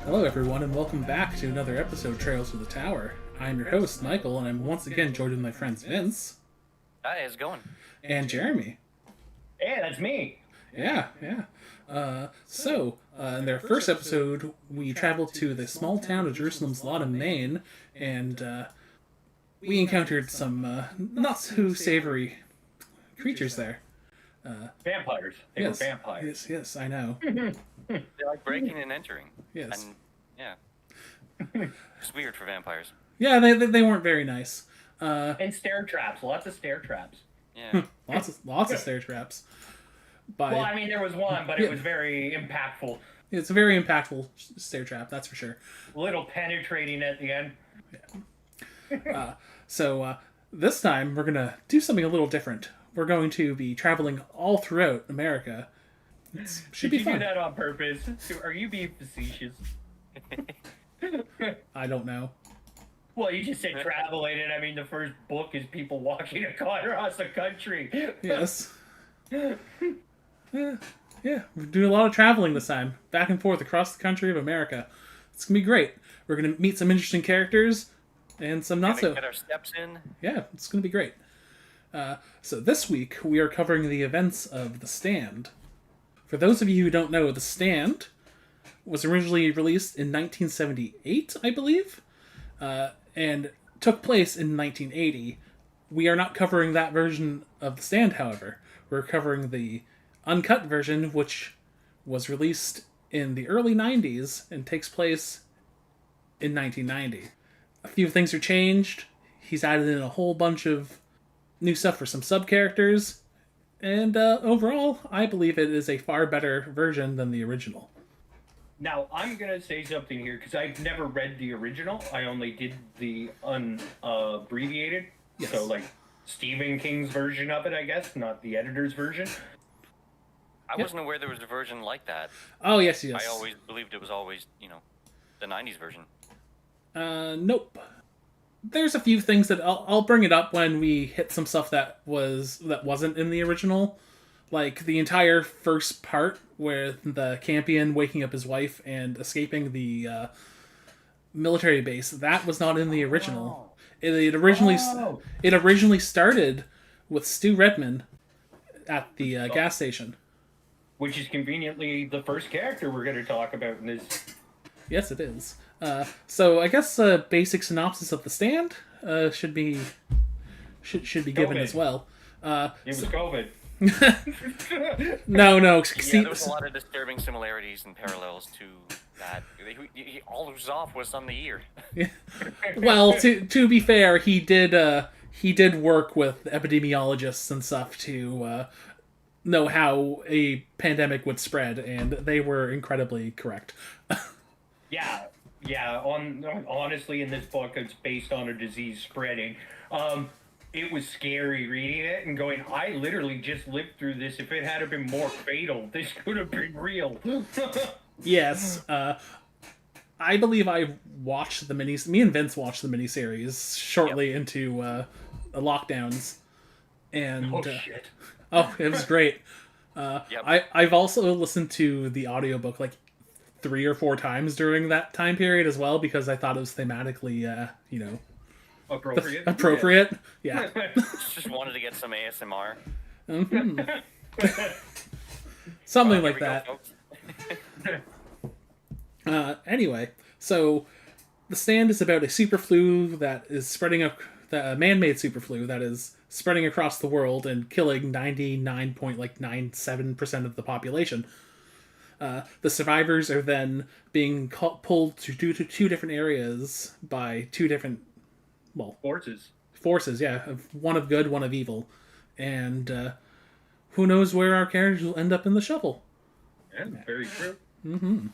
Hello, everyone, and welcome back to another episode of Trails to the Tower. I'm your host, Michael, and I'm once again joined with my friends Vince. Hi, how's it going? And Jeremy. Hey, that's me. Yeah. In their first episode, we traveled to the small town of Jerusalem's Lot in Maine, and we encountered some not so savory creatures there. Vampires. They were vampires. Yes, I know. They like breaking and entering. Yes. And, yeah. It's weird for vampires. Yeah, they weren't very nice. And stair traps. Lots of stair traps. Yeah. lots of stair traps. Well, I mean, there was one, but it was very impactful. It's a very impactful stair trap, that's for sure. A little penetrating at the end. So this time we're going to do something a little different. We're going to be traveling all throughout America. Should be Did you fun. do that on purpose? Are you being facetious? I don't know. Well, you just said traveling, and I mean, the first book is people walking across the country. Yes. Yeah, we're doing a lot of traveling this time. Back and forth across the country of America. It's going to be great. We're going to meet some interesting characters and some not so. Get our steps in. Yeah, it's going to be great. So this week we are covering the events of The Stand. For those of you who don't know, The Stand was originally released in 1978, I believe, and took place in 1980. We are not covering that version of The Stand, however. We're covering the uncut version, which was released in the early 90s and takes place in 1990. A few things are changed. He's added in a whole bunch of new stuff for some sub-characters, and overall, I believe it is a far better version than the original. Now, I'm going to say something here, because I've never read the original. I only did the unabbreviated. Yes. So, like, Stephen King's version of it, I guess, not the editor's version. I wasn't aware there was a version like that. Oh, yes. I always believed it was always, the 90s version. Nope. There's a few things that I'll bring it up when we hit some stuff that wasn't in the original. Like the entire first part where the Campion waking up his wife and escaping the military base, that was not in the original. It originally started with Stu Redman at the gas station. Which is conveniently the first character we're going to talk about in this. Yes, it is. So I guess a basic synopsis of The Stand should be given as well. It was COVID. No. Yeah, there was a lot of disturbing similarities and parallels to that. All it was off was on the ear. Well, to be fair, he did work with epidemiologists and stuff to know how a pandemic would spread, and they were incredibly correct. Yeah. Honestly, in this book, it's based on a disease spreading. It was scary reading it and going, I literally just lived through this. If it had been more fatal, this could have been real. Yes. I believe I watched me and Vince watched the miniseries shortly into lockdowns. And, shit. It was great. Yep. I've also listened to the audiobook like 3 or 4 times during that time period as well, because I thought it was thematically, appropriate. Yeah. Just wanted to get some ASMR. Mm-hmm. Something like that. Anyway, so The Stand is about a superflu that is spreading a man-made superflu that is spreading across the world and killing 99.97% of the population. The survivors are then being pulled to two different areas by two different forces, yeah, one of good, one of evil, and who knows where our characters will end up in the shovel. Yeah, very true. Mm-hmm.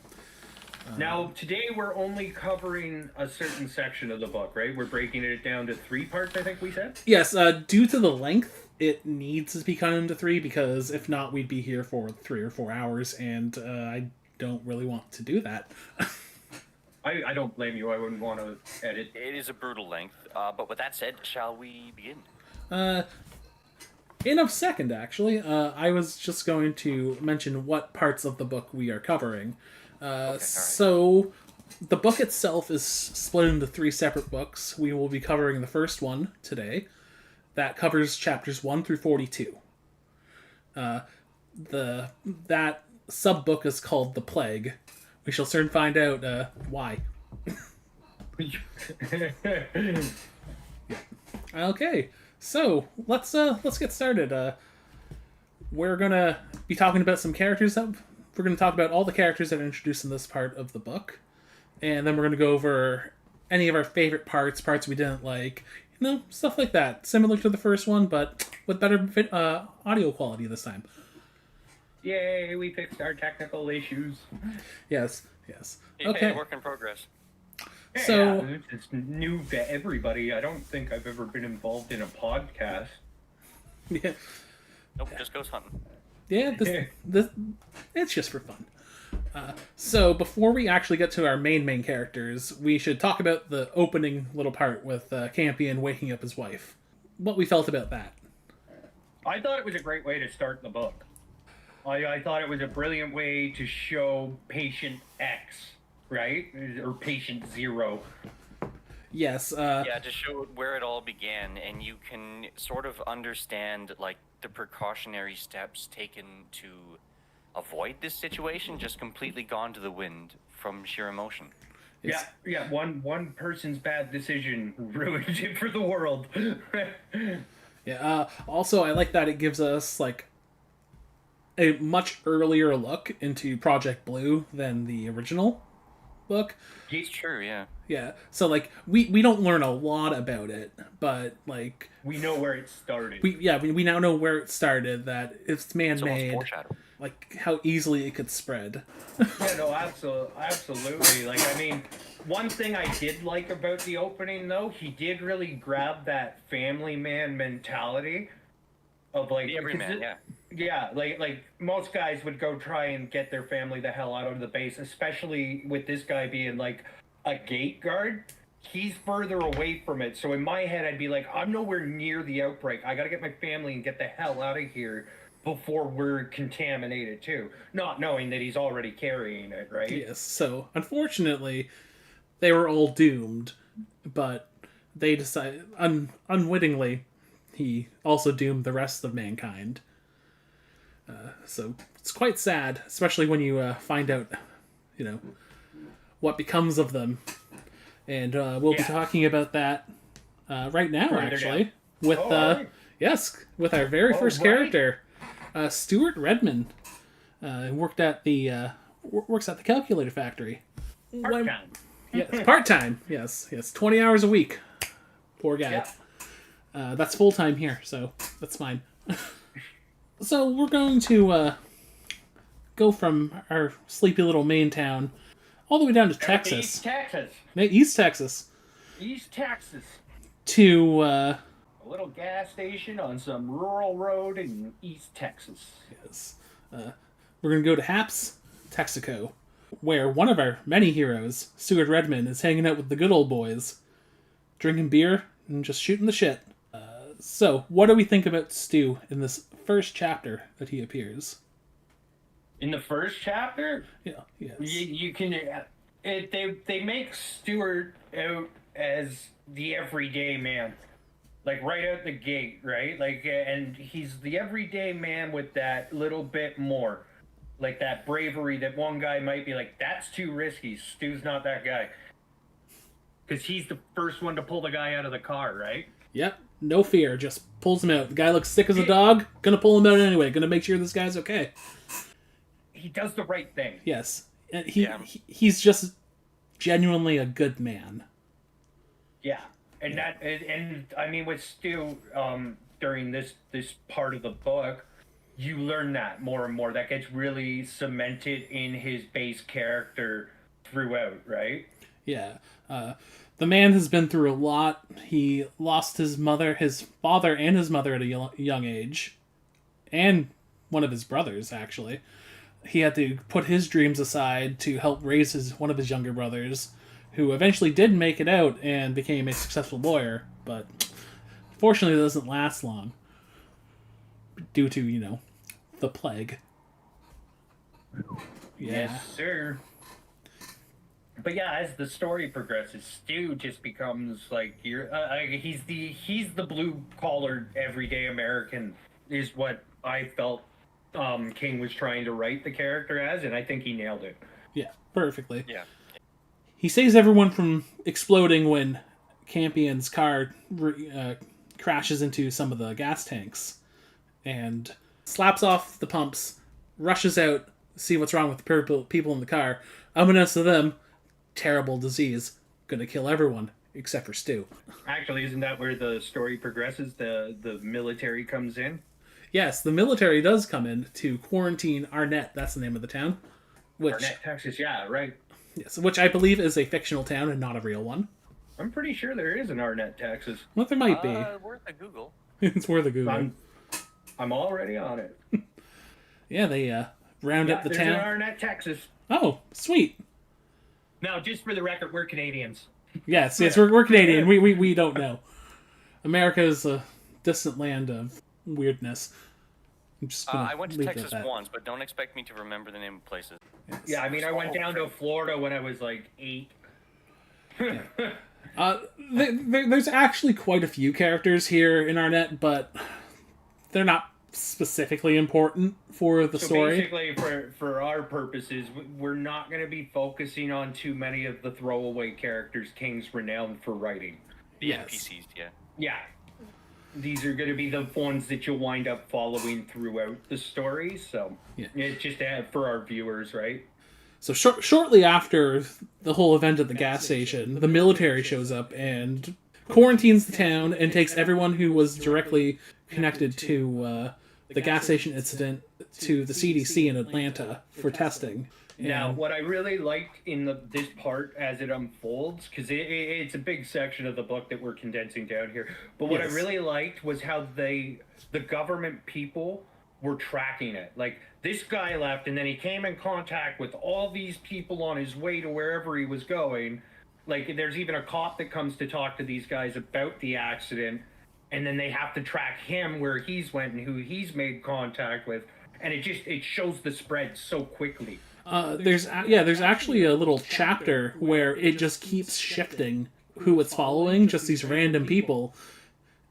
Now, today we're only covering a certain section of the book, right? We're breaking it down to 3 parts, I think we said? Yes, due to the length, it needs to be cut into 3, because if not, we'd be here for 3 or 4 hours, and I don't really want to do that. I don't blame you. I wouldn't want to edit. It is a brutal length, but with that said, shall we begin? In a second, actually. I was just going to mention what parts of the book we are covering. Okay, all right. So, The book itself is split into 3 separate books. We will be covering the first one today. That covers chapters 1 through 42. That sub book is called The Plague. We shall soon find out why. Okay, so let's get started. We're gonna be talking about some characters. We're gonna talk about all the characters that are introduced in this part of the book, and then we're gonna go over any of our favorite parts we didn't like, stuff like that. Similar to the first one, but with better audio quality this time. Yay, we fixed our technical issues. Yes. Hey, Okay. work in progress. So it's new to everybody. I don't think I've ever been involved in a podcast. yeah, Nope, just goes hunting. this it's just for fun. So before we actually get to our main characters, we should talk about the opening little part with Campion waking up his wife. What we felt about that. I thought it was a great way to start the book. I thought it was a brilliant way to show patient X, right? Or patient 0. Yes. Yeah, to show where it all began, and you can sort of understand like the precautionary steps taken to avoid this situation just completely gone to the wind from sheer emotion. Yeah. One person's bad decision ruins it for the world. Yeah. Also, I like that it gives us like a much earlier look into Project Blue than the original book. It's true, yeah. Yeah. So like we don't learn a lot about it, but like we know where it started. We now know where it started, that it's It's almost man-made, foreshadowing. like how easily it could spread. Yeah, no, absolutely. Like, I mean, one thing I did like about the opening, though, he did really grab that family man mentality of like The everyman, yeah. Yeah, like most guys would go try and get their family the hell out of the base, especially with this guy being like a gate guard. He's further away from it, so in my head I'd be like, I'm nowhere near the outbreak. I gotta get my family and get the hell out of here before we're contaminated too. Not knowing that he's already carrying it, right? Yes. So unfortunately, they were all doomed, but they decided unwittingly he also doomed the rest of mankind. So it's quite sad, especially when you find out, what becomes of them. And we'll be talking about that right now, Further actually, down. with Right. with our very first right. character, Stuart Redman, who works at the calculator factory. Part-time. Yes, part time. Yes, 20 hours a week. Poor guy. Yeah. That's full time here, so that's fine. So we're going to go from our sleepy little Maine town all the way down to Texas, East Texas. East Texas, To to a little gas station on some rural road in East Texas. yes, we're going to go to Haps, Texaco, where one of our many heroes, Stuart Redman, is hanging out with the good old boys, drinking beer and just shooting the shit. So, what do we think about Stu in this first chapter that he appears? In the first chapter, Yeah, yes. you can they make Stuart out as the everyday man, like right out the gate, right? Like, and he's the everyday man with that little bit more, like that bravery that one guy might be like, that's too risky. Stu's not that guy, because he's the first one to pull the guy out of the car, right? Yep, no fear, just pulls him out. The guy looks sick as a dog, gonna pull him out anyway, gonna make sure this guy's okay. He does the right thing. Yes, and he's just genuinely a good man. Yeah, and and I mean with Stu, during this part of the book, you learn that more and more. That gets really cemented in his base character throughout, right? Yeah, the man has been through a lot. He lost his father, and his mother at a young age, and one of his brothers actually. He had to put his dreams aside to help raise one of his younger brothers, who eventually did make it out and became a successful lawyer, but fortunately it doesn't last long due to, the plague. Yeah. Yes, sir. But yeah, as the story progresses, Stu just becomes like he's the blue collar everyday American is what I felt King was trying to write the character as, and I think he nailed it. Yeah, perfectly. Yeah. He saves everyone from exploding when Campion's car crashes into some of the gas tanks and slaps off the pumps, rushes out, see what's wrong with the people in the car. Unbeknownst to them, terrible disease, gonna kill everyone except for Stu. Actually, isn't that where the story progresses? The military comes in. Yes, the military does come in to quarantine Arnett. That's the name of the town. Which, Arnett, Texas. Yeah, right. yes, which I believe is a fictional town and not a real one. I'm pretty sure there is an Arnett, Texas. Well, there might be. Worth a Google. It's worth a Google. I'm already on it. Yeah, they round up the there's town. an Arnett, Texas. Oh, sweet. Now, just for the record, we're Canadians. Yes, we're Canadian. We don't know. America is a distant land of weirdness. I'm just gonna I went to leave it Texas at that. once, but don't expect me to remember the name of places. Yes. Yeah, I mean, I went down to Florida when I was like 8. There's actually quite a few characters here in Arnett, but they're not specifically important for the So story. basically, for our purposes, we're not going to be focusing on too many of the throwaway characters King's renowned for writing. The Yes. NPCs, yeah. Yeah. These are going to be the ones that you'll wind up following throughout the story. So Yeah. it's just for our viewers, right? So shortly after the whole event at the gas station, the military shows up and quarantines the town and takes everyone who was directly connected to the gas station incident to the CDC in Atlanta for testing. Now, And- what I really liked in this part as it unfolds, because it's a big section of the book that we're condensing down here, but what Yes. I really liked was how the government people were tracking it. Like, this guy left, and then he came in contact with all these people on his way to wherever he was going. Like, there's even a cop that comes to talk to these guys about the accident, and then they have to track him where he's went and who he's made contact with, and it shows the spread so quickly. there's actually a little chapter where it just keeps shifting who it's following, just these random people.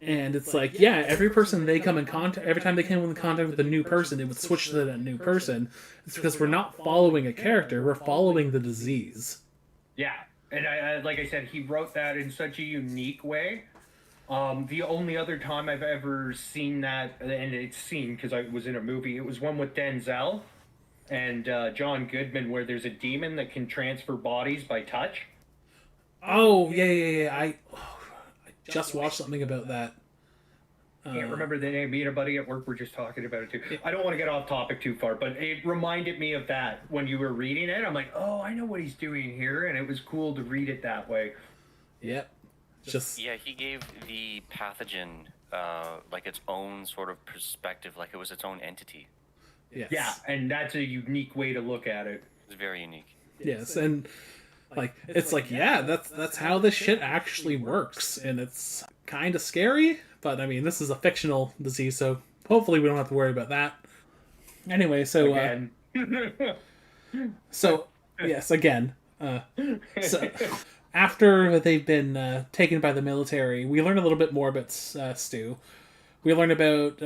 And it's like, yeah, every person they come in contact, every time they came in contact with a new person, it would switch to that new person. It's because we're not following a character, we're following the disease. Yeah, and I like I said, he wrote that in such a unique way. The only other time I've ever seen that, and it's seen because I was in a movie, it was one with Denzel and John Goodman, where there's a demon that can transfer bodies by touch. Oh, yeah. I just watched something about that. Can't remember the name. Me and a buddy at work were just talking about it too. I don't want to get off topic too far, but it reminded me of that when you were reading it. I'm like, oh, I know what he's doing here, and it was cool to read it that way. Yep. Just Yeah, he gave the pathogen like its own sort of perspective, like it was its own entity. yes. Yeah, and that's a unique way to look at it. It's very unique. Yes, and like it's like, yeah, that's how this shit actually works, and it's kind of scary. But I mean, this is a fictional disease, so hopefully we don't have to worry about that. Anyway, so Again. so yes, again. So after they've been taken by the military, we learn a little bit more about Stu. We learn about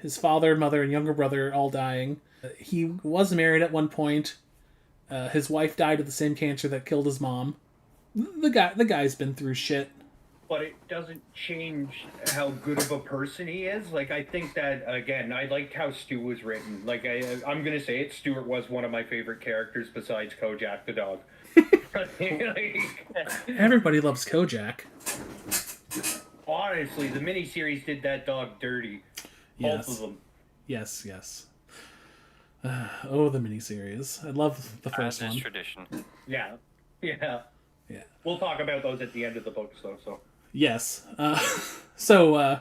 his father, mother, and younger brother all dying. He was married at one point. His wife died of the same cancer that killed his mom. The guy's been through shit. But it doesn't change how good of a person he is. Like, I think that, again, I liked how Stu was written. Like, I'm going to say it, Stuart was one of my favorite characters besides Kojak the dog. Everybody loves Kojak. Honestly, the miniseries did that dog dirty. Both Yes. of them. Yes. Oh, the miniseries. I love the first As is one. tradition. Yeah. Yeah. We'll talk about those at the end of the books, though, so. Yes. So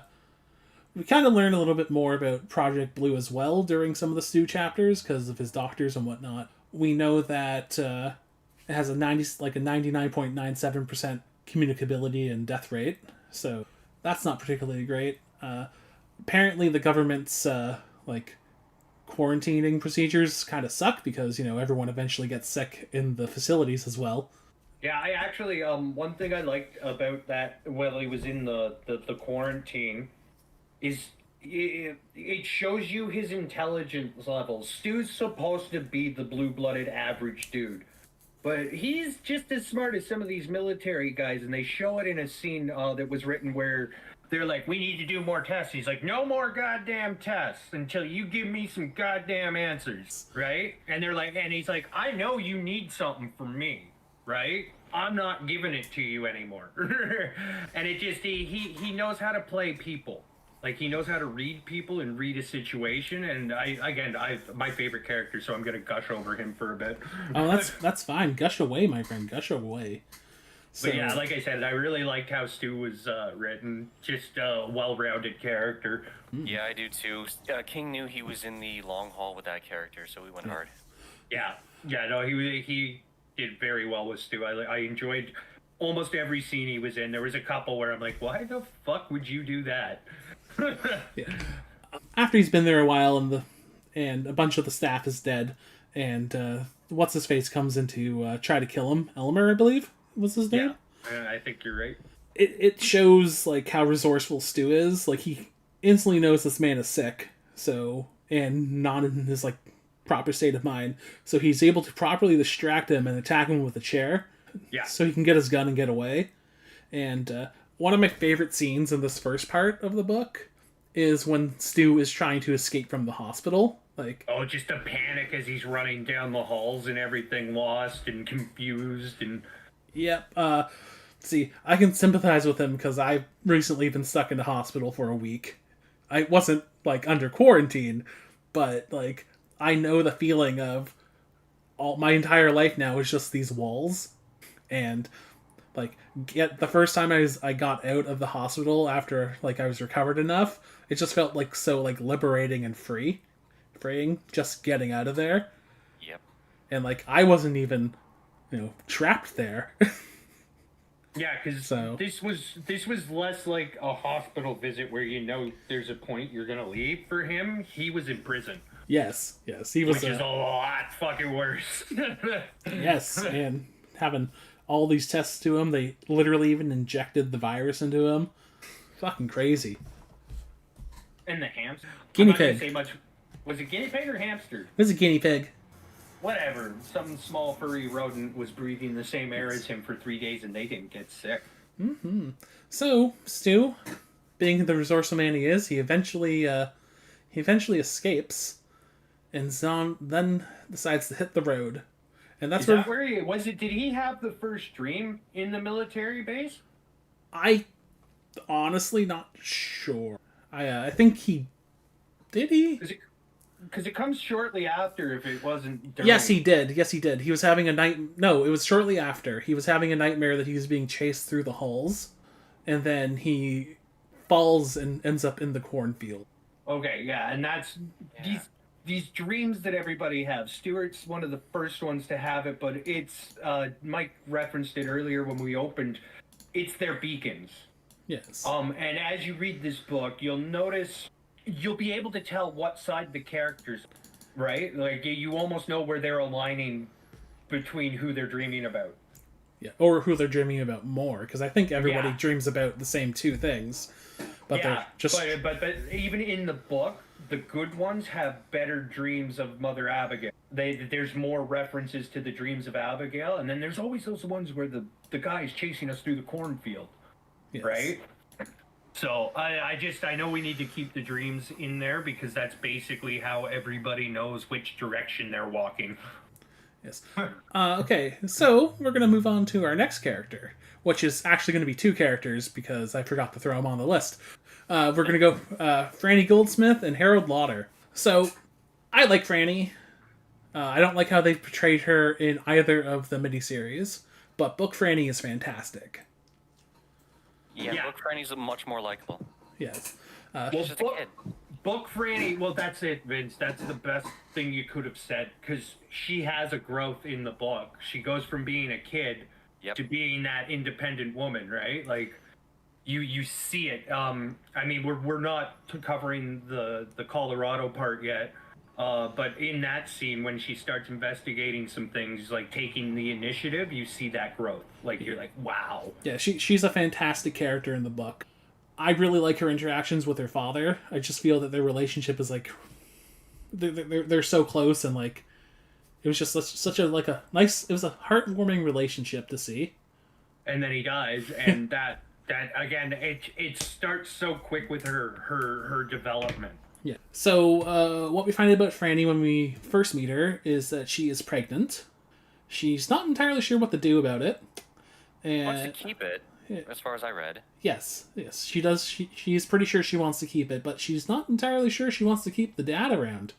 we kind of learn a little bit more about Project Blue as well during some of the Stu chapters because of his doctors and whatnot. We know that it has a 99.97% communicability and death rate, so that's not particularly great. Apparently, the government's quarantining procedures kind of suck because everyone eventually gets sick in the facilities as well. Yeah, I actually one thing I liked about that while he was in the quarantine is it shows you his intelligence levels. Stu's supposed to be the blue-blooded average dude, but he's just as smart as some of these military guys, and they show it in a scene that was written where they're like, "We need to do more tests." He's like, "No more goddamn tests until you give me some goddamn answers, right?" And they're like, and he's like, "I know you need something from me, right? I'm not giving it to you anymore." And it just he knows how to play people. Like he knows how to read people and read a situation, and I my favorite character, so I'm gonna gush over him for a bit. Oh, that's fine. Gush away, my friend. Gush away. So, But yeah, like I said, I really liked how Stu was written. Just a well-rounded character. Yeah, I do too. King knew he was in the long haul with that character, so we went hard. Yeah, yeah, no, he did very well with Stu. I enjoyed almost every scene he was in. There was a couple where I'm like, why the fuck would you do that? yeah. After he's been there a while and a bunch of the staff is dead, and what's his face comes in to try to kill him. Elmer, I believe, was his name. Yeah, I think you're right. It shows like how resourceful Stu is. Like he instantly knows this man is sick, so and not in his like proper state of mind. So he's able to properly distract him and attack him with a chair. Yeah. So he can get his gun and get away. And one of my favorite scenes in this first part of the book is when Stu is trying to escape from the hospital. Like, oh, just a panic as he's running down the halls and everything, lost and confused and. Yep. See, I can sympathize with him because I've recently been stuck in the hospital for a week. I wasn't like under quarantine, but like I know the feeling of all my entire life now is just these walls, and like get the first time I got out of the hospital after like I was recovered enough, it just felt like so like liberating and freeing just getting out of there. Yep. And like I wasn't even trapped there. Yeah, because So- this was less like a hospital visit where there's a point you're gonna leave. For him, he was in prison, yes, he was which is a lot fucking worse. yes, and having all these tests to him, they literally even injected the virus into him. Fucking crazy. And the hamster. Guinea I'm not gonna pig. say much. Was it guinea pig or hamster? This is a guinea pig. Whatever. Some small furry rodent was breathing the same air as him for 3 days, and they didn't get sick. So Stu, being the resourceful man he is, he eventually escapes, and then decides to hit the road, and that's Is where that where he was? It? Did he have the first dream in the military base? I honestly not sure. I think he did. He Because it comes shortly after. If it wasn't. During. Yes, he did. He was having a night. No, it was shortly after. He was having a nightmare that he was being chased through the halls, and then he falls and ends up in the cornfield. Okay, yeah, and that's these dreams that everybody has. Stuart's one of the first ones to have it, but it's Mike referenced it earlier when we opened. It's their beacons. Yes. And as you read this book, you'll be able to tell what side the characters, right? Like you almost know where they're aligning between who they're dreaming about. Yeah, or who they're dreaming about more, because I think everybody Yeah. dreams about the same two things, but they're just but even in the book, the good ones have better dreams of Mother Abigail. There's more references to the dreams of Abigail, and then there's always those ones where the guy is chasing us through the cornfield, yes. right? So I know we need to keep the dreams in there because that's basically how everybody knows which direction they're walking. Yes. Okay, so we're going to move on to our next character, which is actually going to be two characters because I forgot to throw them on the list. We're going to go Franny Goldsmith and Harold Lauder. So, I like Franny. I don't like how they portrayed her in either of the miniseries, but Book Franny is fantastic. Yeah, Book Franny's much more likable. Yes. She's just a kid. Book Franny, well, that's it, Vince. That's the best thing you could have said because she has a growth in the book. She goes from being a kid to being that independent woman, right? Like, you see it. I mean, we're not covering the Colorado part yet, But in that scene, when she starts investigating some things, like taking the initiative, you see that growth. Like, you're like, wow. Yeah, she's a fantastic character in the book. I really like her interactions with her father. I just feel that their relationship is like they're so close, and like it was just such a like a nice. It was a heartwarming relationship to see. And then he dies, and that again, it starts so quick with her development. Yeah. So what we find out about Franny when we first meet her is that she is pregnant. She's not entirely sure what to do about it. And Wants to keep it, as far as I read. yes, she does. She's pretty sure she wants to keep it, but she's not entirely sure she wants to keep the dad around.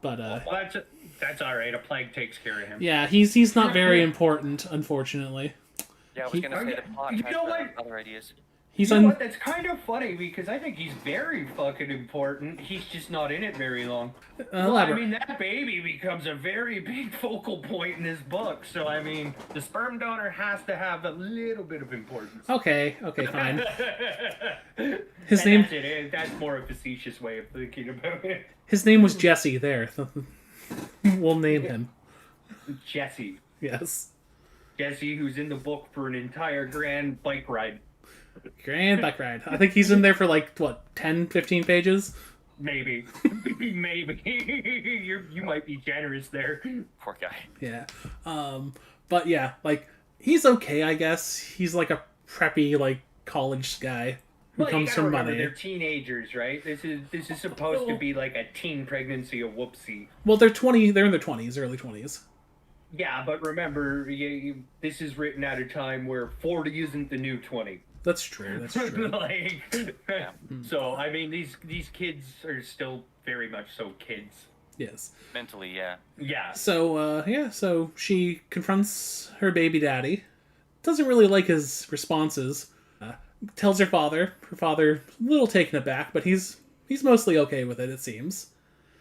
But Well, that's all right. A plague takes care of him. yeah, he's not very important, unfortunately. Yeah, I was gonna say the plot You has know what? other ideas. He's You know what? That's kind of funny because I think he's very fucking important. He's just not in it very long. Well, I mean, that baby becomes a very big focal point in this book. So, I mean, the sperm donor has to have a little bit of importance. Okay, fine. His name. That's more a facetious way of thinking about it. His name was Jesse. There, we'll name him. Jesse. Yes. Jesse, who's in the book for an entire grand bike ride. Grand bike ride. I think he's in there for like, what, 10, 15 pages? Maybe. Maybe. You might be generous there. Poor guy. Yeah. But yeah, like, he's okay, I guess. He's like a preppy, like, college guy who comes from money. They're teenagers, right? This is supposed to be like a teen pregnancy, a whoopsie. Well, they're in their 20s, early 20s. Yeah, but remember, this is written at a time where 40 isn't the new 20. That's true. Like, so I mean, these kids are still very much so kids. Yes. Mentally, yeah. Yeah. So she confronts her baby daddy. Doesn't really like his responses. Tells her father. Her father a little taken aback, but he's mostly okay with it. It seems.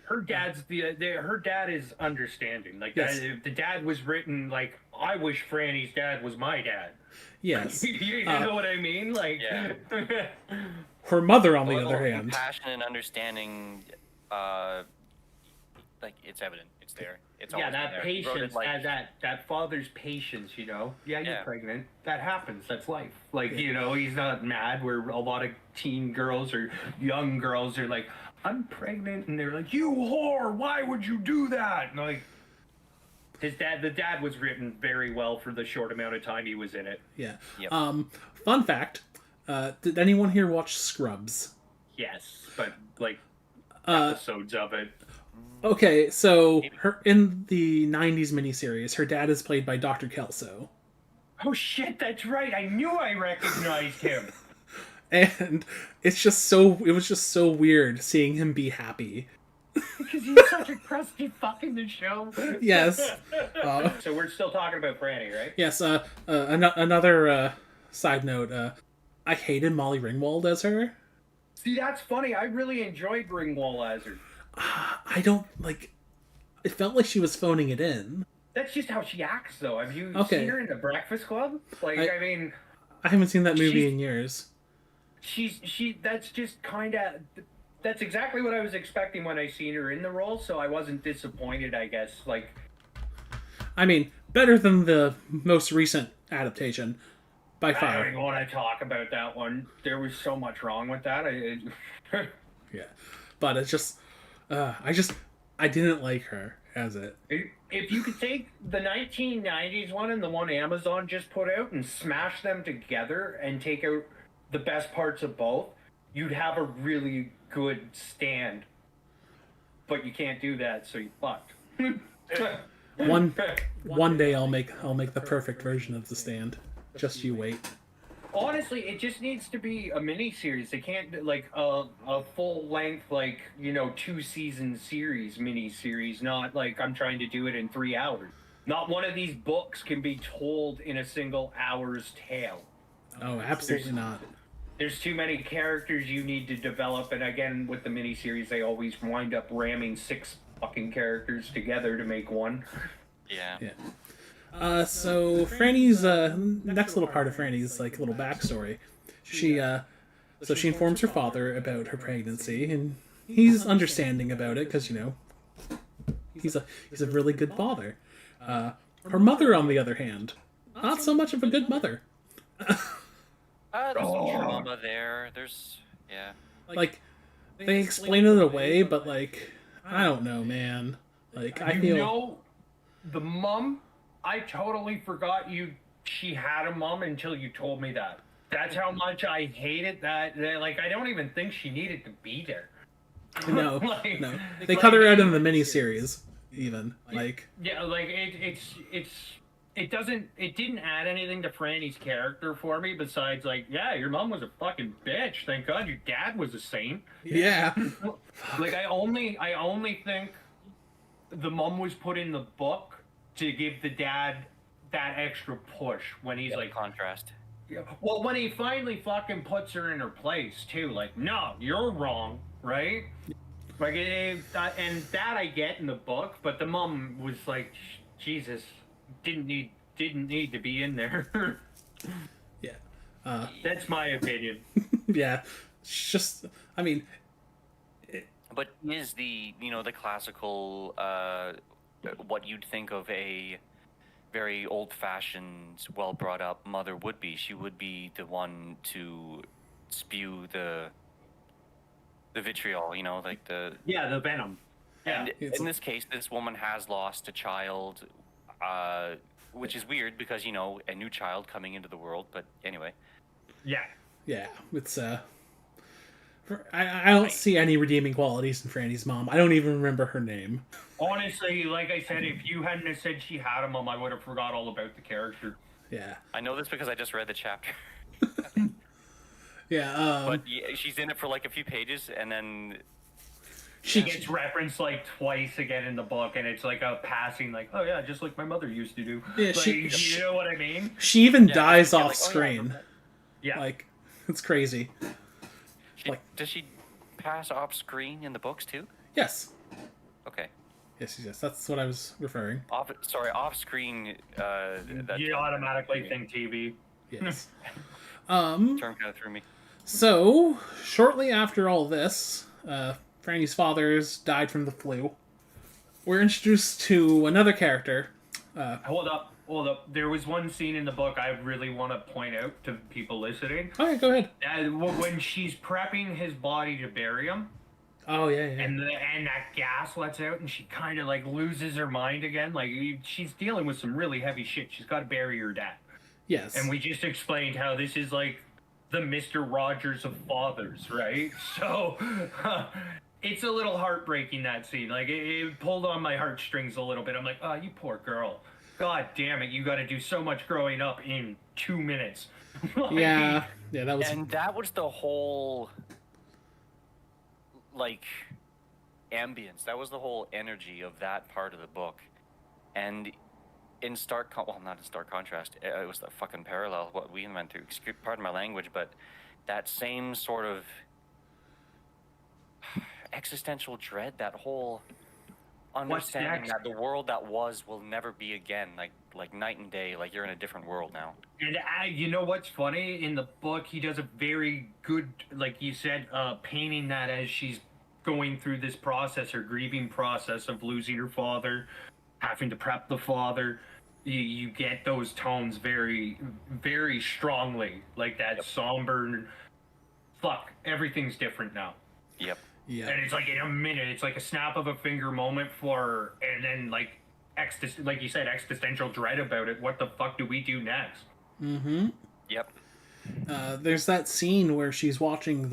Her dad's her dad is understanding. Like, yes. The dad was written like, I wish Franny's dad was my dad. Yes. You know what I mean? Like, Yeah. Her mother, on the other hand, compassion and understanding, like, it's evident. It's there. It's always that there. patience, that father's patience. You know, you're pregnant. That happens. That's life. Like, you know, he's not mad. Where a lot of teen girls or young girls are like, I'm pregnant, and they're like, you whore, why would you do that? And like, the dad was written very well for the short amount of time he was in it. Yeah. Yep. Fun fact, did anyone here watch Scrubs? Yes, but like episodes of it. Okay, so in the 90s miniseries, her dad is played by Dr. Kelso. Oh shit, that's right. I knew I recognized him. And it was just so weird seeing him be happy. Because he's such a crusty fuck in the show. Yes. So we're still talking about Franny, right? Yes. Another side note. I hated Molly Ringwald as her. See, that's funny. I really enjoyed Ringwald as her. I don't like. It felt like she was phoning it in. That's just how she acts, though. Have you Okay. seen her in The Breakfast Club? Like, I mean, I haven't seen that movie in years. That's just kind of. That's exactly what I was expecting when I seen her in the role, so I wasn't disappointed, I guess. Like, I mean, better than the most recent adaptation, by far. I don't even want to talk about that one. There was so much wrong with that. Yeah, but it's just, I didn't like her as it. If you could take the 1990s one and the one Amazon just put out and smash them together and take out the best parts of both, you'd have a really good stand. But you can't do that, so you fucked. One day I'll make the perfect version of The Stand. Just you wait. Honestly, it just needs to be a mini-series. They can't, like, a full-length, like, 2-season series, mini-series, not like I'm trying to do it in 3 hours. Not one of these books can be told in a single hour's tale. Oh, absolutely not. There's too many characters you need to develop, and again, with the miniseries, they always wind up ramming 6 fucking characters together to make one. Yeah. So Franny's next little part of Franny's like little backstory. She informs her father about her pregnancy, and he's understanding about it because He's a really good father. Her mother, on the other hand, not so much of a good mother. There's some trauma there. Yeah. Like, they explain it away, but like, I don't know, man. Like, I feel. You know, the mom, I totally forgot she had a mom until you told me that. That's how much I hated that like, I don't even think she needed to be there. No, Like, no. They cut her out in the miniseries, even. Like, yeah, like it didn't add anything to Franny's character for me besides like, yeah, your mom was a fucking bitch. Thank God your dad was a saint. yeah. Like I only think the mom was put in the book to give the dad that extra push when he's like, contrast. well, when he finally fucking puts her in her place too, like, no, you're wrong, right? Like, and that I get in the book, but the mom was like, Jesus, didn't need to be in there. Yeah. That's my opinion. Yeah. It's just, I mean, But is the classical what you'd think of a very old-fashioned, well-brought-up mother would be? She would be the one to spew the vitriol, like the venom. Yeah. And in this case, this woman has lost a child, which is weird because a new child coming into the world. But anyway, Yeah. it's I don't see any redeeming qualities in Franny's mom. I don't even remember her name. Honestly, like I said, if you hadn't have said she had a mom, I would have forgot all about the character. Yeah. I know this because I just read the chapter. Yeah. But she's in it for like a few pages, and then she gets referenced like twice again in the book, and it's like a passing, like, oh yeah, just like my mother used to do. Yeah, like, you know what I mean? She even dies off screen. Yeah. Like, it's crazy. Does she pass off screen in the books too? Yes. Okay. Yes. That's what I was referring. Off screen. You automatically think TV. Yes. Term kind of threw me. So, shortly after all this, Franny's father's died from the flu. We're introduced to another character. Hold up. There was one scene in the book I really want to point out to people listening. Okay, go ahead. When she's prepping his body to bury him. Oh, yeah. And that gas lets out, and she kind of like loses her mind again. Like, she's dealing with some really heavy shit. She's got to bury her dad. Yes. And we just explained how this is like the Mr. Rogers of fathers, right? So it's a little heartbreaking, that scene. Like, it pulled on my heartstrings a little bit. I'm like, oh, you poor girl. God damn it, you got to do so much growing up in 2 minutes. Yeah, that was... And that was the whole, like, ambience. That was the whole energy of that part of the book. And in not in stark contrast, it was the fucking parallel of what we went through. Pardon my language, but that same sort of existential dread, that whole understanding that the world that was will never be again, like night and day, like you're in a different world now. And you know what's funny? In the book, he does a very good, like you said, painting that as she's going through this process, her grieving process of losing her father, having to prep the father. You get those tones very, very strongly, like that somber, fuck, everything's different now. Yep. Yeah. And it's like in a minute, it's like a snap of a finger moment and then like you said, existential dread about it. What the fuck do we do next? Mm-hmm. Yep. There's that scene where she's watching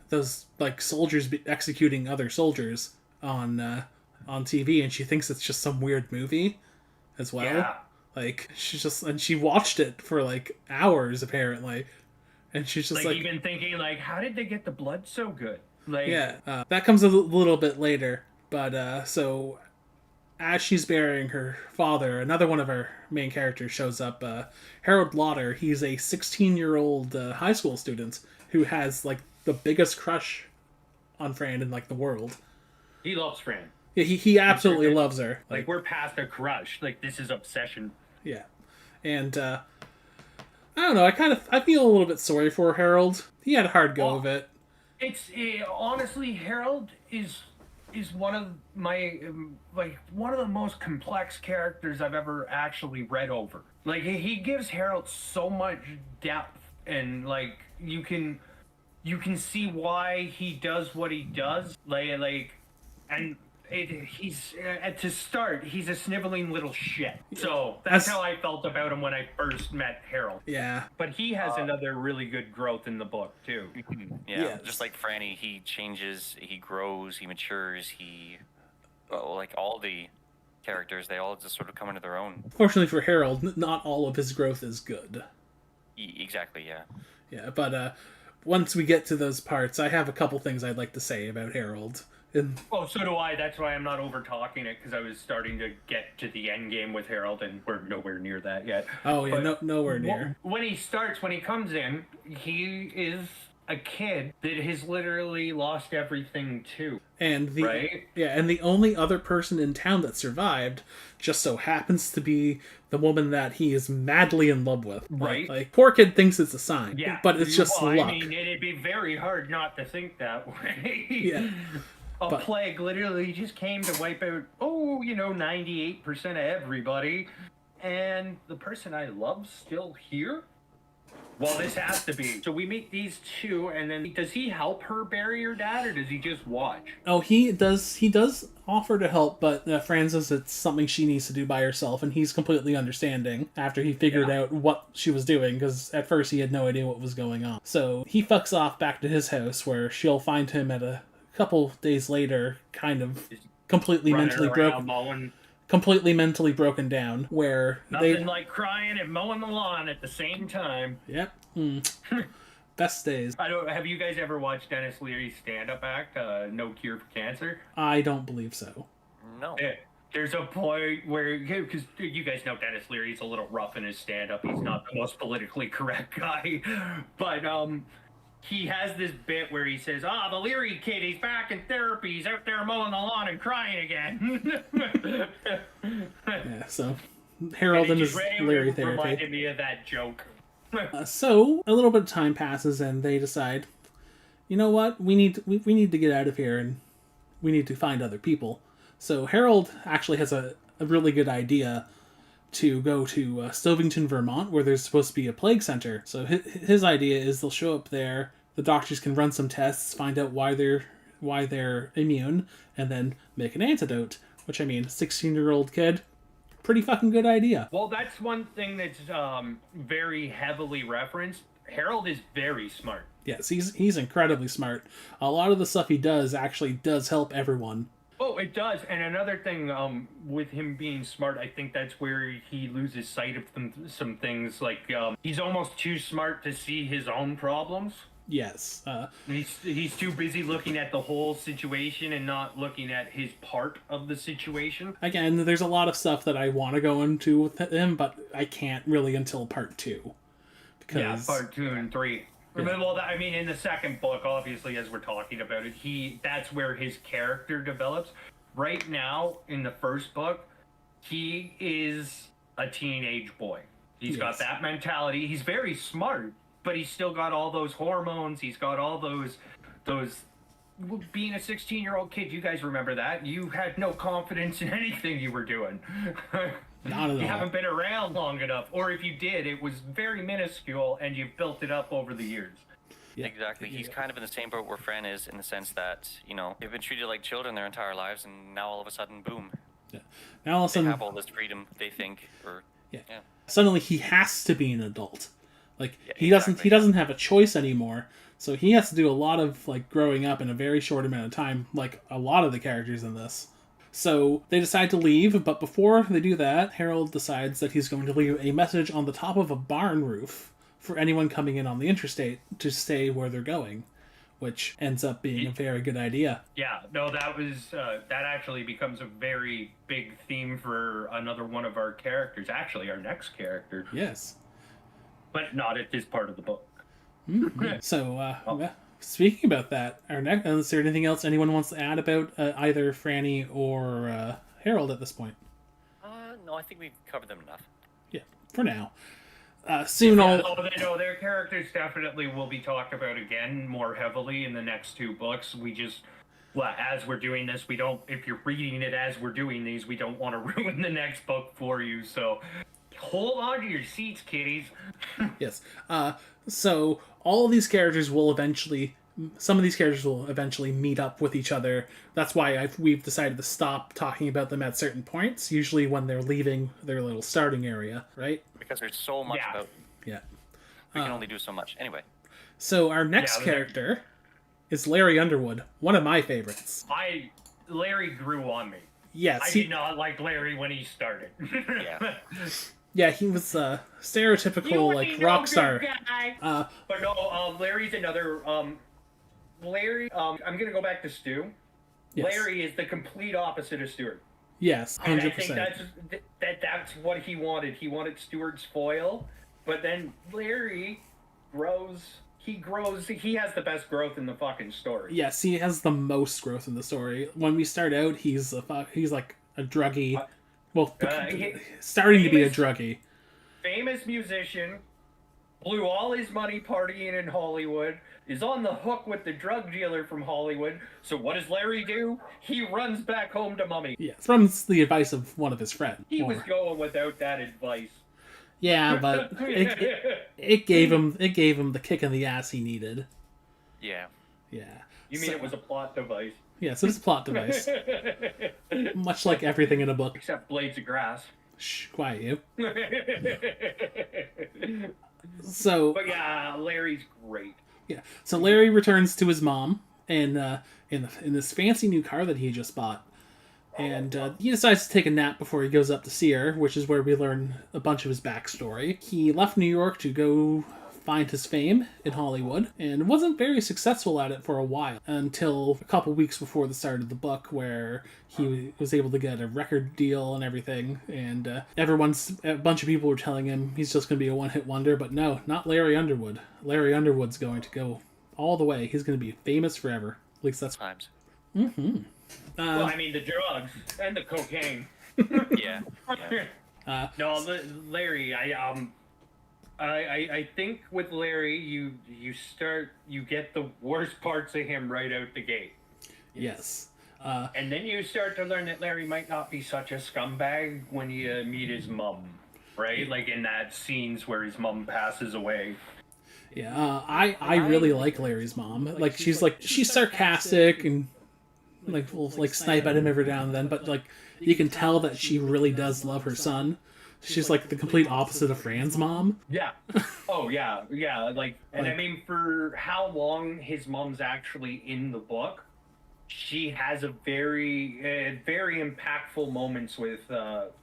those like soldiers executing other soldiers on TV, and she thinks it's just some weird movie as well. Yeah. Like, she watched it for like hours apparently, and she's just like even thinking like, how did they get the blood so good? Like, yeah, that comes a little bit later. But so as she's burying her father, another one of our main characters shows up. Harold Lauder. He's a 16-year-old high school student who has like the biggest crush on Fran in like the world. He loves Fran. Yeah, he absolutely loves her. Like, we're past a crush. Like, this is obsession. Yeah, and I don't know. I feel a little bit sorry for Harold. He had a hard go of it. Honestly, Harold is is one of my one of the most complex characters I've ever actually read over. Like he gives Harold so much depth, and like you can see why he does what he does. And he's to start, he's a sniveling little shit. So that's how I felt about him when I first met Harold. Yeah. But he has another really good growth in the book too. Yeah, Yes. just like Franny, he changes, he grows, he matures, like all the characters, they all just sort of come into their own. Fortunately for Harold, not all of his growth is good. Exactly, yeah. Yeah, but once we get to those parts, I have a couple things I'd like to say about Harold. Oh, so do I. That's why I'm not over talking it, because I was starting to get to the end game with Harold, and we're nowhere near that yet. Oh yeah, nowhere near. When he comes in, he is a kid that has literally lost everything too. And right? and the only other person in town that survived just so happens to be the woman that he is madly in love with. Right. Like poor kid thinks it's a sign. Yeah. But it's just luck. I mean, it'd be very hard not to think that way. Yeah. A plague literally just came to wipe out, 98% of everybody. And the person I love's still here? Well, this has to be. So we meet these two, and then does he help her bury her dad, or does he just watch? Oh, he does offer to help, but Fran says it's something she needs to do by herself, and he's completely understanding after he figured out what she was doing, because at first he had no idea what was going on. So he fucks off back to his house, where she'll find him at a couple days later, kind of completely mentally broken. Completely mentally broken down, where nothing like crying and mowing the lawn at the same time. Yep. Best days. Have you guys ever watched Dennis Leary's stand-up act, No Cure for Cancer? I don't believe so. No. There's a point where, because you guys know Dennis Leary's a little rough in his stand-up. He's not the most politically correct guy, but he has this bit where he says, the Leary kid, he's back in therapy. He's out there mowing the lawn and crying again. Yeah, so Harold and his Leary therapy reminded me of that joke. So a little bit of time passes, and they decide, you know what, we need to get out of here, and we need to find other people. So Harold actually has a really good idea to go to Stovington, Vermont, where there's supposed to be a plague center. So his idea is they'll show up there, the doctors can run some tests, find out why they're immune, and then make an antidote. Which, I mean, 16-year-old kid, pretty fucking good idea. Well, that's one thing that's very heavily referenced. Harold is very smart. Yes, he's incredibly smart. A lot of the stuff he does actually does help everyone. Oh, it does. And another thing, with him being smart, I think that's where he loses sight of some things. Like, he's almost too smart to see his own problems. Yes. He's too busy looking at the whole situation and not looking at his part of the situation. Again, there's a lot of stuff that I want to go into with him, but I can't really until part 2. Because... Yeah, part 2 and 3. Yeah. Well, I mean, in the second book, obviously, as we're talking about it, that's where his character develops. Right now, in the first book, he is a teenage boy. He's got that mentality. He's very smart, but he's still got all those hormones. He's got all those. Being a 16-year-old kid, you guys remember that? You had no confidence in anything you were doing. Not at all. You haven't been around long enough, or if you did, it was very minuscule, and you've built it up over the years. Yeah. Exactly. He's kind of in the same boat where Fran is, in the sense that, they've been treated like children their entire lives, and now all of a sudden, boom. Yeah. Now all of a sudden, they have all this freedom, they think, suddenly he has to be an adult. Like he doesn't have a choice anymore. So he has to do a lot of growing up in a very short amount of time, like a lot of the characters in this. So they decide to leave, but before they do that, Harold decides that he's going to leave a message on the top of a barn roof for anyone coming in on the interstate to stay where they're going, which ends up being a very good idea. Yeah, no, that actually becomes a very big theme for another one of our characters. Actually, our next character. Yes. But not at this part of the book. Mm-hmm. So, speaking about that, is there anything else anyone wants to add about either Franny or Harold at this point? No, I think we've covered them enough. Yeah, for now. Soon their characters definitely will be talked about again more heavily in the next 2 books. Well, as we're doing this, we don't. If you're reading it as we're doing these, we don't want to ruin the next book for you. So, hold on to your seats, kiddies. Yes. So all of these characters will eventually. Some of these characters will eventually meet up with each other. That's why we've decided to stop talking about them at certain points, usually when they're leaving their little starting area, right? Because there's so much Yeah. about. Yeah. We can only do so much. Anyway. So our next Yeah, character is Larry Underwood, one of my favorites. Larry grew on me. Yes, I did not like Larry when he started. Yeah. Yeah, he was stereotypical like rock star. But no, Larry's another. Larry. I'm gonna go back to Stu. Yes. Larry is the complete opposite of Stuart. Yes, And I 100%. think that's what he wanted. He wanted Stuart's foil, but then Larry grows. He grows. He has the best growth in the fucking story. Yes, he has the most growth in the story. When we start out, he's like a druggie. Well, starting to be a druggie. Famous musician, blew all his money partying in Hollywood, is on the hook with the drug dealer from Hollywood. So what does Larry do? He runs back home to Mummy. Yes, from the advice of one of his friends. He was going without that advice. Yeah, but it gave him the kick in the ass he needed. Yeah. Yeah. You mean it was a plot device? Yes, it was a plot device. Much like everything in a book. Except blades of grass. Shh, quiet you. So. But yeah, Larry's great. Yeah. So Larry returns to his mom and in this fancy new car that he just bought. And he decides to take a nap before he goes up to see her, which is where we learn a bunch of his backstory. He left New York to go find his fame in Hollywood, and wasn't very successful at it for a while, until a couple weeks before the start of the book, where he was able to get a record deal and everything, and a bunch of people were telling him he's just going to be a one-hit wonder, but no, not Larry Underwood. Larry Underwood's going to go all the way. He's going to be famous forever. At least that's... Times. Mm-hmm. Well, I mean, the drugs and the cocaine. Yeah. No, Larry, I think with Larry, you get the worst parts of him right out the gate. Yes. And then you start to learn that Larry might not be such a scumbag when you meet his mom, right? Like in that scenes where his mom passes away. Yeah, I really like Larry's mom. Like she's sarcastic and will snipe at him every now and then, but like you can tell that she really does love her son. She's like the complete opposite of Fran's mom. Yeah. Oh yeah, yeah. And I mean, for how long his mom's actually in the book, she has a very impactful moments with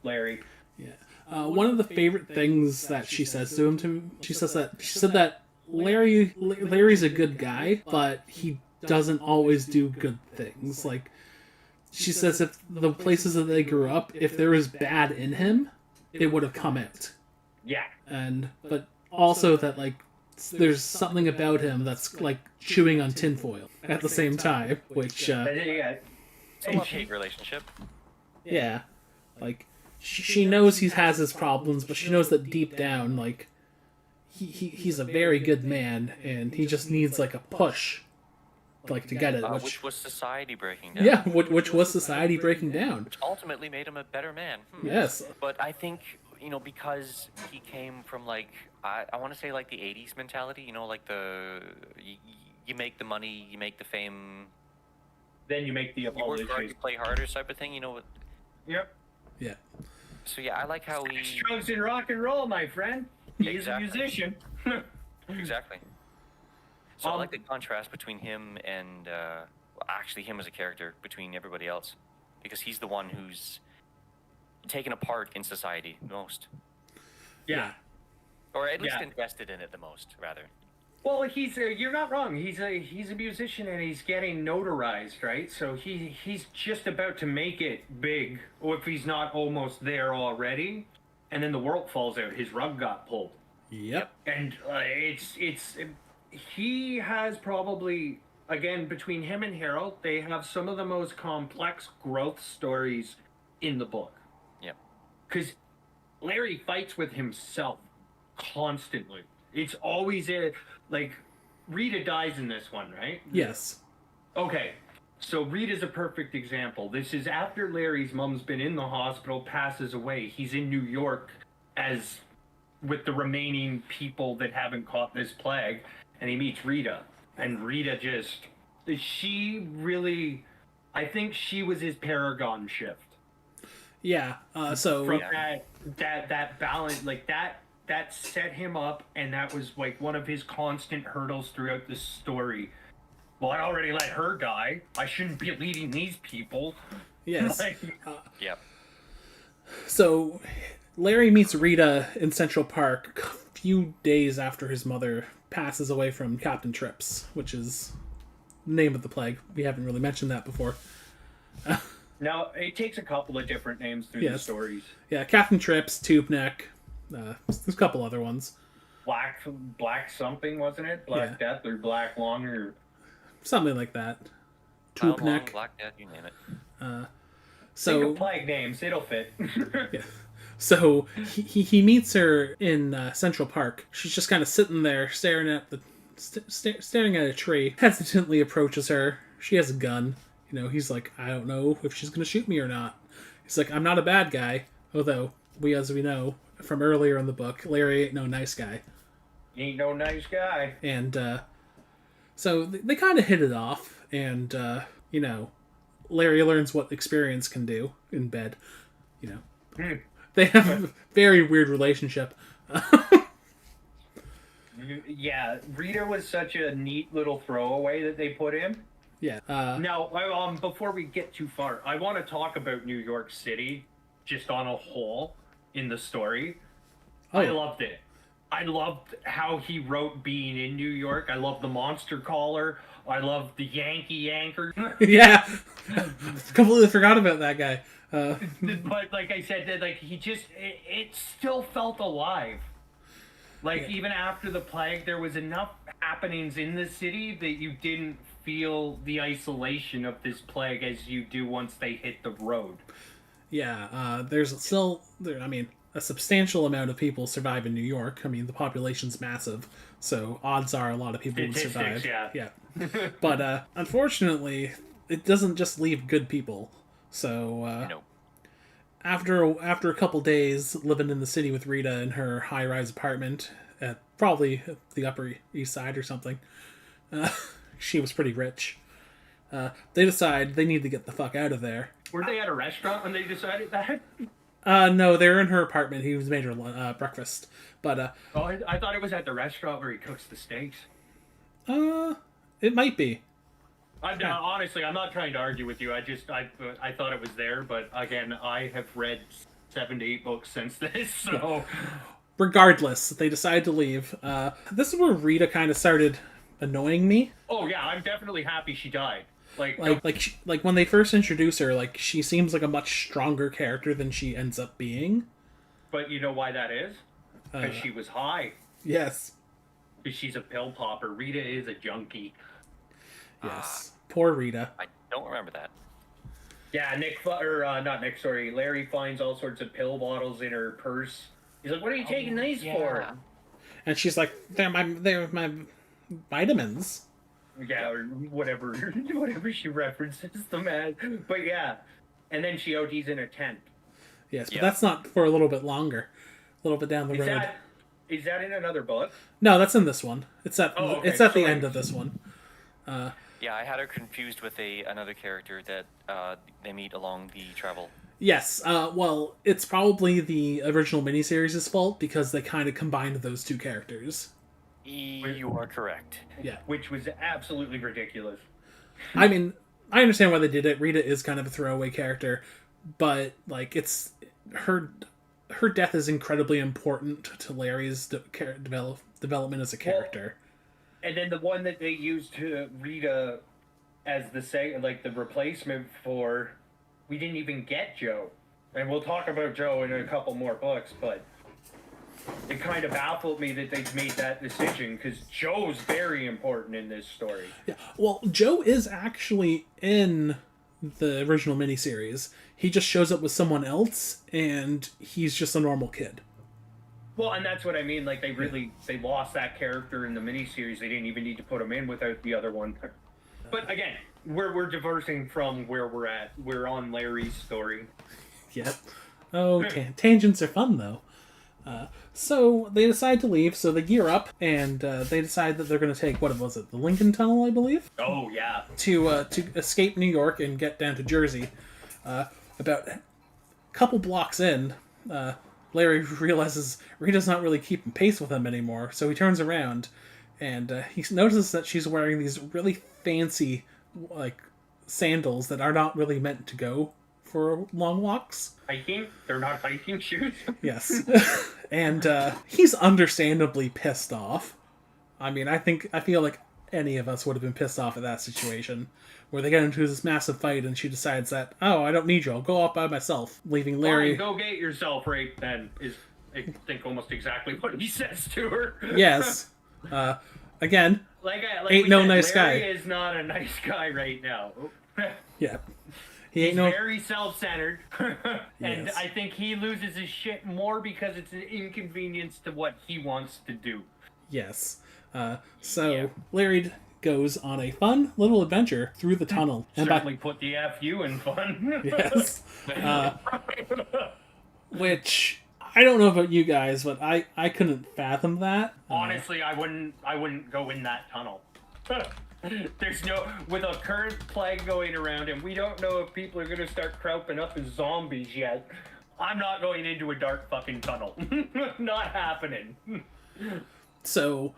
Larry. Yeah. One of the favorite things that she says to him, she said that Larry's a good guy, but he doesn't always do good things. Like, she says if the places that they grew up, if there was bad in him, it would have come out. Yeah. But also that, like, there's something about him that's like chewing on tinfoil at the same time, which Yeah. It's a love-hate relationship. yeah, like she knows he has his problems, but she knows that deep down, like, he's a very good man, and he just needs like a push, like, to get it. Which was society breaking down. Yeah, which was society breaking down. Which ultimately made him a better man. Yes. But I think, because he came from, like, I want to say, like, the 80s mentality, like you make the money, you make the fame. Then you make the You work apology. hard, you play harder type of thing, Yep. Yeah. So, yeah, I like how he... Drugs and rock and roll, my friend. He's Exactly. a musician. Exactly. So I like the contrast between him and, actually him as a character, between everybody else. Because he's the one who's taken a part in society the most. Yeah. Or at least Yeah. invested in it the most, rather. Well, you're not wrong. He's a musician and he's getting notarized, right? So he's just about to make it big, or if he's not almost there already. And then the world falls out. His rug got pulled. Yep. And he has probably, again, between him and Harold, they have some of the most complex growth stories in the book. Yep. Because Larry fights with himself constantly. It's always like, Rita dies in this one, right? Yes. Okay. So Rita's a perfect example. This is after Larry's mom's been in the hospital, passes away. He's in New York as with the remaining people that haven't caught this plague, and he meets Rita. And Rita she really, I think she was his paragon shift. Yeah. So From that balance, like that set him up, and that was like one of his constant hurdles throughout the story. Well, I already let her die. I shouldn't be leading these people. yes. Yep. So Larry meets Rita in Central Park a few days after his mother passes away from Captain Trips, which is the name of the plague. We haven't really mentioned that before. Now, it takes a couple of different names through the stories. Yeah, Captain Trips, Tube Neck. There's a couple other ones. Black something, wasn't it? Black Death or Black Lung or something like that. Tube Neck. Black Death, you name it. So think of plague names, it'll fit. Yeah. So he meets her in Central Park. She's just kind of sitting there staring at staring at a tree. Hesitantly approaches her. She has a gun. You know, he's like, I don't know if she's gonna shoot me or not. He's like, I'm not a bad guy. Although as we know from earlier in the book, Larry ain't no nice guy. He ain't no nice guy. And so they kind of hit it off, and you know, Larry learns what experience can do in bed. You know, they have a very weird relationship. Yeah, Rita was such a neat little throwaway that they put in. Yeah. Now, before we get too far, I want to talk about New York City just on a whole in the story. Oh. I loved it. I loved how he wrote being in New York. I love the monster caller. I love the Yankee anchor. Yeah. Completely forgot about that guy. But like I said, that like it still felt alive. Like even after the plague, there was enough happenings in the city that you didn't feel the isolation of this plague as you do once they hit the road. Yeah. There's still a substantial amount of people survive in New York. I mean, the population's massive, so odds are a lot of people would survive. Yeah. But unfortunately, it doesn't just leave good people. So Nope. after a couple days living in the city with Rita in her high-rise apartment at probably the Upper East Side or something, she was pretty rich. They decide they need to get the fuck out of there. Were they at a restaurant when they decided that? No, they're in her apartment. He was made her breakfast, but I thought it was at the restaurant where he cooks the steaks. it might be. Honestly, I'm not trying to argue with you. I thought it was there, but again, I have read 7 to 8 books since this, so. Regardless, they decide to leave. This is where Rita kind of started annoying me. Oh yeah, I'm definitely happy she died. Like when they first introduce her, like she seems like a much stronger character than she ends up being. But you know why that is? Because she was high. Yes. Because she's a pill popper. Rita is a junkie. Yes. Poor Rita. I don't remember that. Yeah, Larry finds all sorts of pill bottles in her purse. He's like, "What are you taking these for?" And she's like, they're my vitamins. Yeah, or whatever she references them as. But yeah, and then she ODs in a tent. Yes, but that's not for a little bit longer. A little bit down the road. Is that in another book? No, that's in this one. It's at the end of this one. Yeah, I had her confused with another character that they meet along the travel. Yes, well, it's probably the original miniseries' fault because they kind of combined those two characters. You are correct. Yeah. Which was absolutely ridiculous. I mean, I understand why they did it. Rita is kind of a throwaway character, but like it's her death is incredibly important to Larry's development as a character. Well, and then the one that they used to Rita as the replacement for, we didn't even get Joe. And we'll talk about Joe in a couple more books, but it kind of baffled me that they made that decision because Joe's very important in this story. Yeah, well, Joe is actually in the original miniseries. He just shows up with someone else, and he's just a normal kid. Well, and that's what I mean. Like they lost that character in the miniseries. They didn't even need to put him in without the other one. But again, we're diversing from where we're at. We're on Larry's story. Yep. Oh, tangents are fun, though. So they decide to leave, so they gear up, and they decide that they're going to take, what was it, the Lincoln Tunnel, I believe? Oh, yeah. To escape New York and get down to Jersey. About a couple blocks in, Larry realizes Rita's not really keeping pace with him anymore, so he turns around, and he notices that she's wearing these really fancy, like, sandals that are not really meant to go for long walks. Hiking? They're not hiking shoes? Yes. And he's understandably pissed off. I mean, I feel like any of us would have been pissed off at that situation, where they get into this massive fight and she decides that, oh, I don't need you, I'll go off by myself, leaving Larry... Fine, go get yourself raped then, is, I think, almost exactly what he says to her. Yes. Again, like ain't no nice Larry guy. is not a nice guy right now. Yeah. He ain't He's no... very self-centered, and Yes. I think he loses his shit more because it's an inconvenience to what he wants to do. Yes. So Larry goes on a fun little adventure through the tunnel. And Certainly put the FU in fun. Yes. Which, I don't know about you guys, but I couldn't fathom that. Honestly, I wouldn't go in that tunnel. There's no, with a current plague going around, and we don't know if people are gonna start cropping up as zombies yet. I'm not going into a dark fucking tunnel. Not happening. So,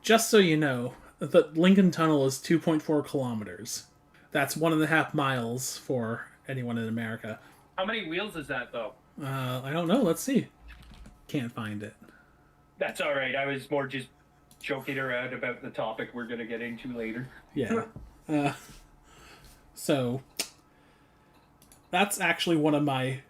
just so you know, the Lincoln Tunnel is 2.4 kilometers. That's 1.5 miles for anyone in America. How many wheels is that, though? I don't know. Let's see. Can't find it. That's all right. I was more just joking around about the topic we're gonna get into later. Yeah. So, that's actually one of my...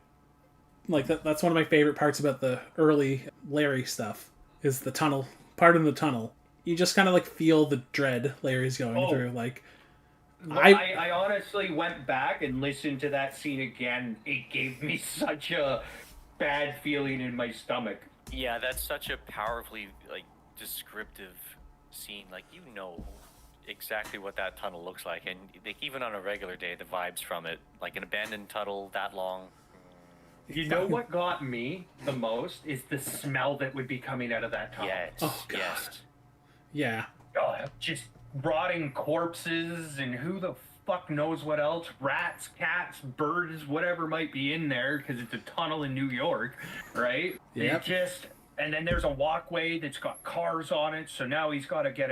Like, that's one of my favorite parts about the early Larry stuff, is the tunnel. Part in the tunnel. You just kind of, like, feel the dread Larry's going through. Like, I honestly went back and listened to that scene again. It gave me such a bad feeling in my stomach. Yeah, that's such a powerfully, like, descriptive scene. Like, you know exactly what that tunnel looks like, and like, even on a regular day, the vibes from it, like an abandoned tunnel that long. You know what got me the most is the smell that would be coming out of that tunnel. Yes. Oh, God. Yes. Yeah. Just rotting corpses and who the fuck knows what else. Rats, cats, birds, whatever might be in there because it's a tunnel in New York, right? Yep. And then there's a walkway that's got cars on it, so now he's got to get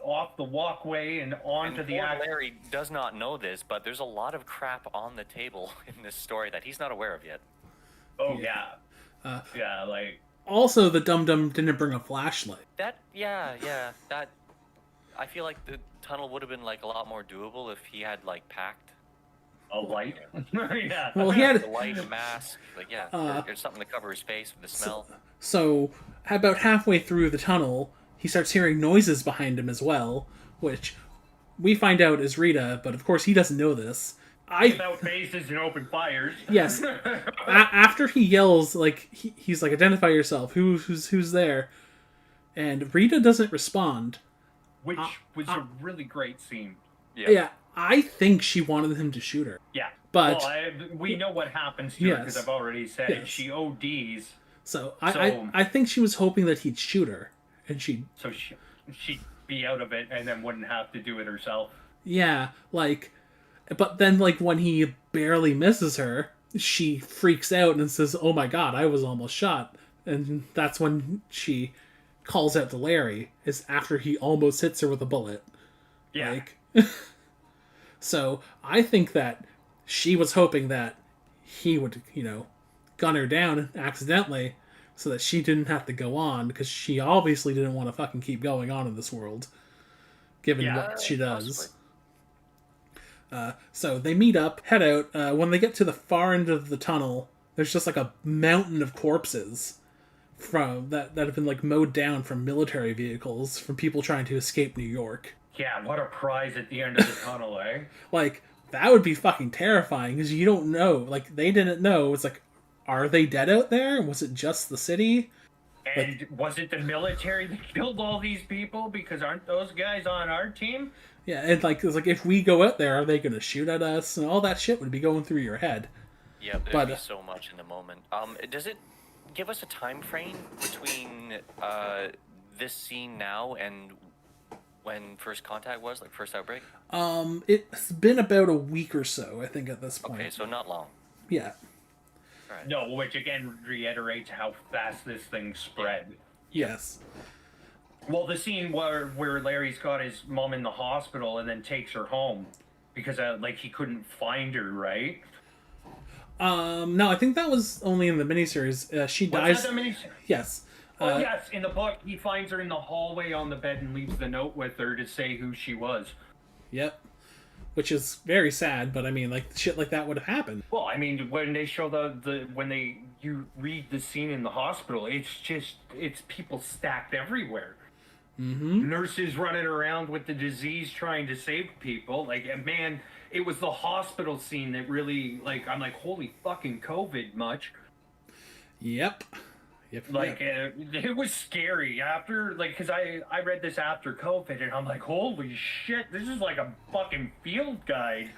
off the walkway and onto And the poor Larry does not know this, but there's a lot of crap on the table in this story that he's not aware of yet. Oh yeah. Yeah, like Also, the dum-dum didn't bring a flashlight. That I feel like the tunnel would have been like a lot more doable if he had like packed a light. Yeah. Well, he had... the light, mask, like or something to cover his face with the smell. So, about halfway through the tunnel, he starts hearing noises behind him as well, which we find out is Rita, but of course he doesn't know this. About faces and open fires. Yes. After he yells, like, he's like, identify yourself, who's there? And Rita doesn't respond. Which was a really great scene. Yeah, I think she wanted him to shoot her. Yeah. But... Well, we know what happens to her because I've already said it. Yes. She ODs. So, I think she was hoping that he'd shoot her. And she'd be out of it and then wouldn't have to do it herself. Yeah, like... But then, like, when he barely misses her, she freaks out and says, oh my god, I was almost shot. And that's when she calls out to Larry, is after he almost hits her with a bullet. Yeah. Like, so, I think that she was hoping that he would, gun her down accidentally so that she didn't have to go on, because she obviously didn't want to fucking keep going on in this world, given what she does. Possibly. So they meet up, head out. When they get to the far end of the tunnel, there's just like a mountain of corpses from that have been like mowed down from military vehicles from people trying to escape New York. Yeah, what a prize at the end of the tunnel, eh? Like, that would be fucking terrifying, because you don't know. Like, they didn't know. It's like, are they dead out there? Was it just the city? And was it the military that killed all these people? Because aren't those guys on our team? Yeah, and like it's like if we go out there, are they going to shoot at us? And all that shit would be going through your head. Yeah, there'd But be so much in the moment. Does it give us a time frame between this scene now and when first contact was, like first outbreak? it's been about a week or so, I think, at this point. Okay, so not long. Yeah. Right. No, which again reiterates how fast this thing spread. Yes. Well, the scene where Larry's got his mom in the hospital and then takes her home because like he couldn't find her, right? No, I think that was only in the miniseries. She dies. That the miniseries? Yes. Oh yes, in the book he finds her in the hallway on the bed and leaves the note with her to say who she was. Yep. Which is very sad, but I mean, like shit like that would have happened. Well, I mean, when they show you read the scene in the hospital, it's people stacked everywhere. Mm-hmm. Nurses running around with the disease trying to save people. Like, man, it was the hospital scene that really, like, I'm like, holy fucking COVID much. Yep. Like, it was scary after, like, because I read this after COVID, and I'm like, holy shit, this is like a fucking field guide.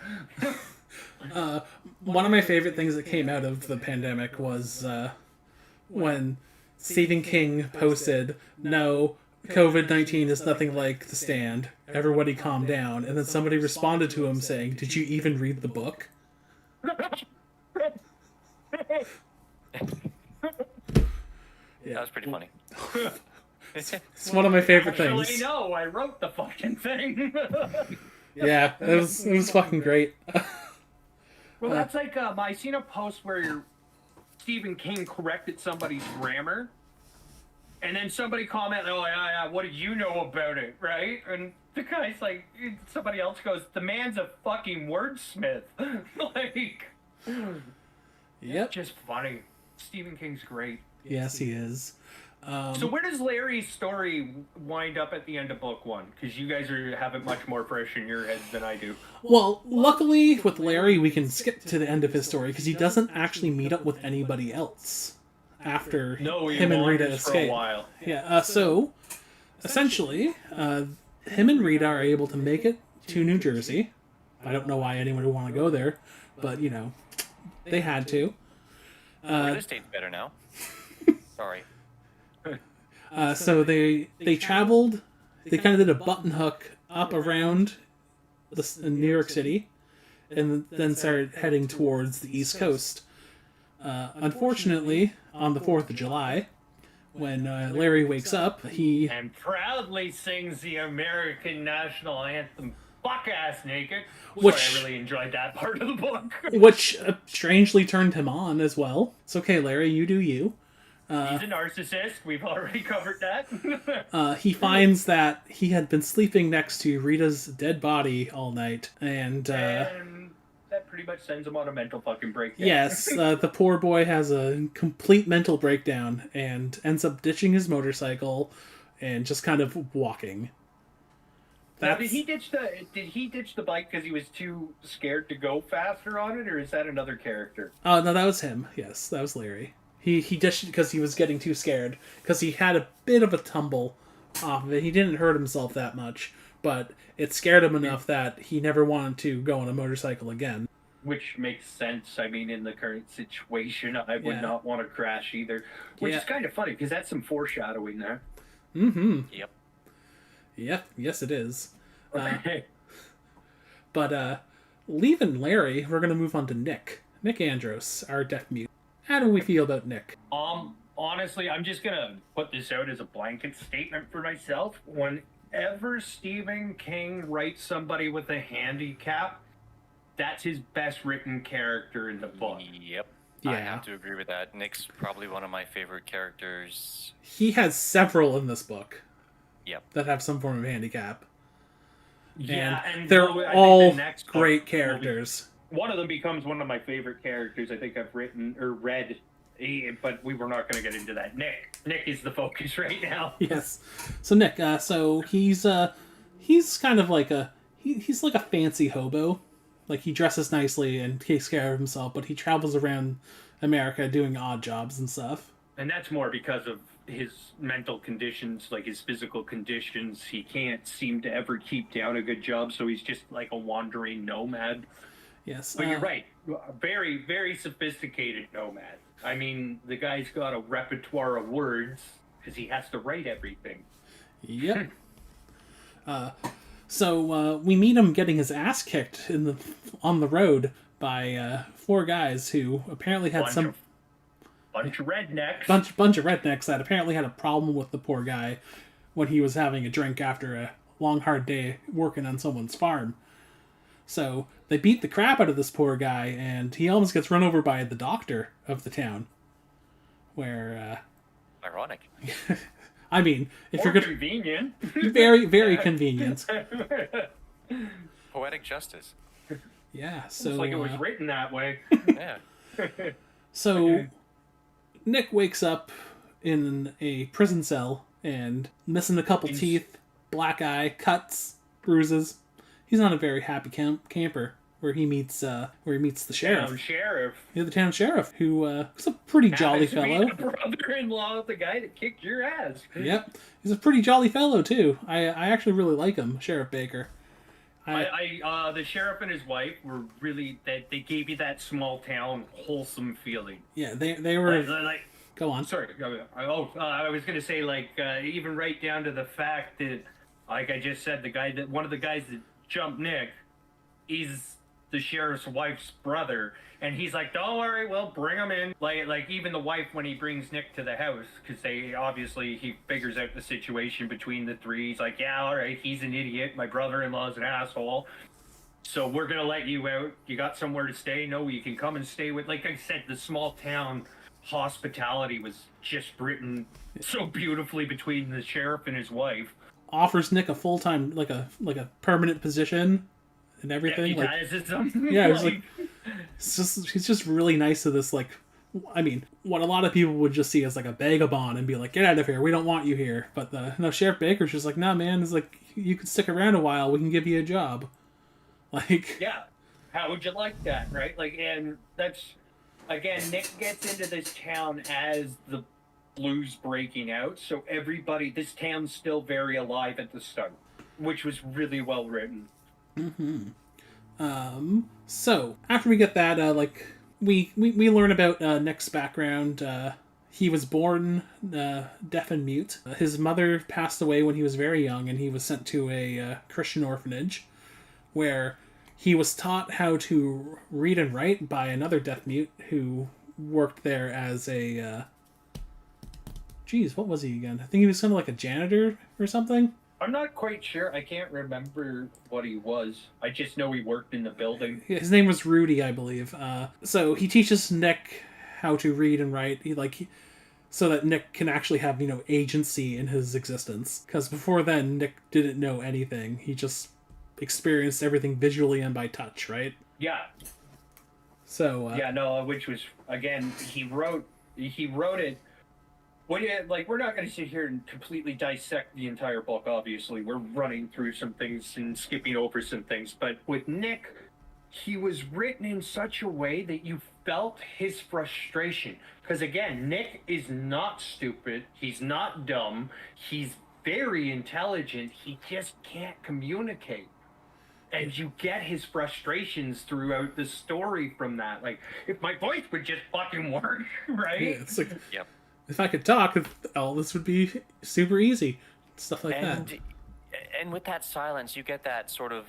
One of my favorite things that came out of the pandemic was when Stephen King posted, "No, COVID-19 is nothing like The Stand. Everybody calm down." And then somebody responded to him saying, "Did you even read the book?" Yeah, that was pretty funny. It's one of my favorite Actually, things. no, I wrote the fucking thing. Yeah, it was fucking great. Well, that's like, I seen a post where Stephen King corrected somebody's grammar, and then somebody commented, "Oh yeah, what did you know about it?" Right? And the guy's like, somebody else goes, "The man's a fucking wordsmith." Like, Yep. just funny. Stephen King's great. Yes, he is. So where does Larry's story wind up at the end of book one? Because you guys have it much more fresh in your heads than I do. Well, luckily with Larry, we can skip to the end of his story because he doesn't actually meet up with anybody else after him and Rita escape. For a while. Yeah. So essentially, him and Rita are able to make it to New Jersey. I don't know why anyone would want to go there, but you know, they had to. Real estate's better now. Sorry. So they traveled. They kind of did a button hook up around New York City, and then started heading towards the East Coast. Unfortunately, on the 4th of July, when Larry wakes up, he And proudly sings the American national anthem, buck-ass naked. Which- Sorry, I really enjoyed that part of the book. which strangely turned him on as well. It's okay, Larry, you do you. He's a narcissist. We've already covered that. He finds that he had been sleeping next to Rita's dead body all night, and and that pretty much sends him on a mental fucking breakdown. yes, the poor boy has a complete mental breakdown and ends up ditching his motorcycle and just kind of walking. Now, did he ditch the bike because he was too scared to go faster on it, or is that another character? Oh no, that was him. Yes, that was Larry. He ditched it because he was getting too scared because he had a bit of a tumble off of it. He didn't hurt himself that much, but it scared him enough that he never wanted to go on a motorcycle again. Which makes sense. I mean, in the current situation, I would Yeah. not want to crash either. Which Yeah. is kind of funny because that's some foreshadowing there. Mm-hmm. Yep. Yep. Yes, it is. But leaving Larry, we're going to move on to Nick. Nick Andros, our deaf mute. How do we feel about Nick? Honestly, I'm just gonna put this out as a blanket statement for myself. Whenever Stephen King writes somebody with a handicap, that's his best written character in the book. Yep. Yeah. I have to agree with that. Nick's probably one of my favorite characters. He has several in this book Yep. that have some form of handicap. Yeah, and they're I think all the next book great will be- characters. One of them becomes one of my favorite characters I think I've written or read, but we were not going to get into that. Nick is the focus right now. Yes. So Nick, so he's kind of like he's like a fancy hobo. Like he dresses nicely and takes care of himself, but he travels around America doing odd jobs and stuff. And that's more because of his mental conditions, like his physical conditions, he can't seem to ever keep down a good job, so he's just like a wandering nomad. Yes. But you're right, very, very sophisticated nomad. I mean, the guy's got a repertoire of words because he has to write everything. Yep. So we meet him getting his ass kicked on the road by 4 guys who apparently had Bunch of rednecks. bunch of rednecks that apparently had a problem with the poor guy when he was having a drink after a long hard day working on someone's farm. So they beat the crap out of this poor guy, and he almost gets run over by the doctor of the town. Where, Ironic. I mean, if Or you're gonna, convenient. very, very convenient. Poetic justice. Yeah. So It's like it was written that way. Yeah. So Nick wakes up in a prison cell and missing a couple teeth, black eye, cuts, bruises. He's not a very happy camper where he meets the sheriff. Town sheriff. Yeah, the town sheriff, who was a pretty jolly Happens to be fellow. the brother-in-law of the guy that kicked your ass. Yep, he's a pretty jolly fellow too. I actually really like him, Sheriff Baker. The sheriff and his wife were really they gave you that small town wholesome feeling. Yeah, they were. Like Go on. sorry. I was gonna say even right down to the fact that, like I just said, one of the guys that jumped Nick, is the sheriff's wife's brother, and he's like, "Don't worry, we'll bring him in." Like even the wife, when he brings Nick to the house, because he figures out the situation between the three. He's like, "Yeah, all right, he's an idiot. My brother-in-law's an asshole. So we're gonna let you out. You got somewhere to stay? No, you can come and stay with." Like I said, the small town hospitality was just written so beautifully between the sheriff and his wife. Offers Nick a full-time, like a permanent position and everything. Yeah, it was like he's just really nice to this, like, I mean, what a lot of people would just see as like a vagabond and be like, "Get out of here, we don't want you here." But no, Sheriff Baker's just like, "Nah, man, it's like, you could stick around a while, we can give you a job." Like, yeah, how would you like that, right? Like, and that's, again, Nick gets into this town as the blues breaking out, so this town's still very alive at the start, which was really well written. So after we get that, we learn about Nick's background. He was born deaf and mute. His mother passed away when he was very young, and he was sent to a Christian orphanage, where he was taught how to read and write by another deaf mute who worked there as a what was he again? I think he was kind of like a janitor or something. I'm not quite sure. I can't remember what he was. I just know he worked in the building. His name was Rudy, I believe. So he teaches Nick how to read and write. So that Nick can actually have, agency in his existence. Because before then, Nick didn't know anything. He just experienced everything visually and by touch, right? Yeah. So which was, again, he wrote it. We're not going to sit here and completely dissect the entire book, obviously. We're running through some things and skipping over some things. But with Nick, he was written in such a way that you felt his frustration. Because, again, Nick is not stupid. He's not dumb. He's very intelligent. He just can't communicate. And you get his frustrations throughout the story from that. Like, if my voice would just fucking work, right? Yeah, it's like, Yep. if I could talk, all this would be super easy. Stuff like that. And with that silence, you get that sort of,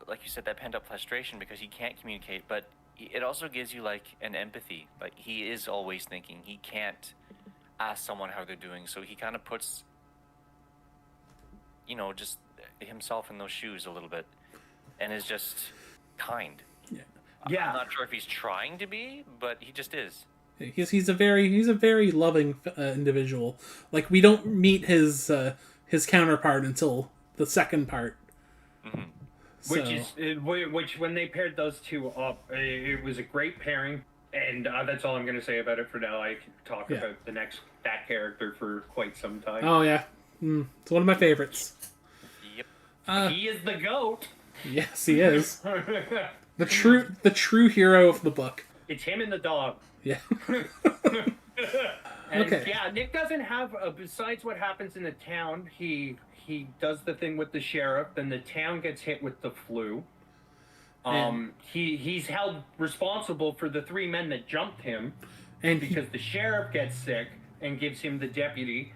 like you said, that pent-up frustration because he can't communicate. But it also gives you, like, an empathy. Like, he is always thinking. He can't ask someone how they're doing. So he kind of puts, just himself in those shoes a little bit. And is just kind. Yeah. I'm not sure if he's trying to be, but he just is. He's a very loving individual. Like, we don't meet his counterpart until the second part. Mm-hmm. Which when they paired those two up, it was a great pairing, and that's all I'm going to say about it for now. I could talk about that character for quite some time. Oh yeah, it's one of my favorites. Yep. He is the GOAT. Yes, he is. the true hero of the book. It's him and the dog. Yeah. And Okay. yeah, Nick doesn't have besides what happens in the town, he does the thing with the sheriff, then the town gets hit with the flu. And, He's held responsible for the 3 men that jumped him and because the sheriff gets sick and gives him the deputy,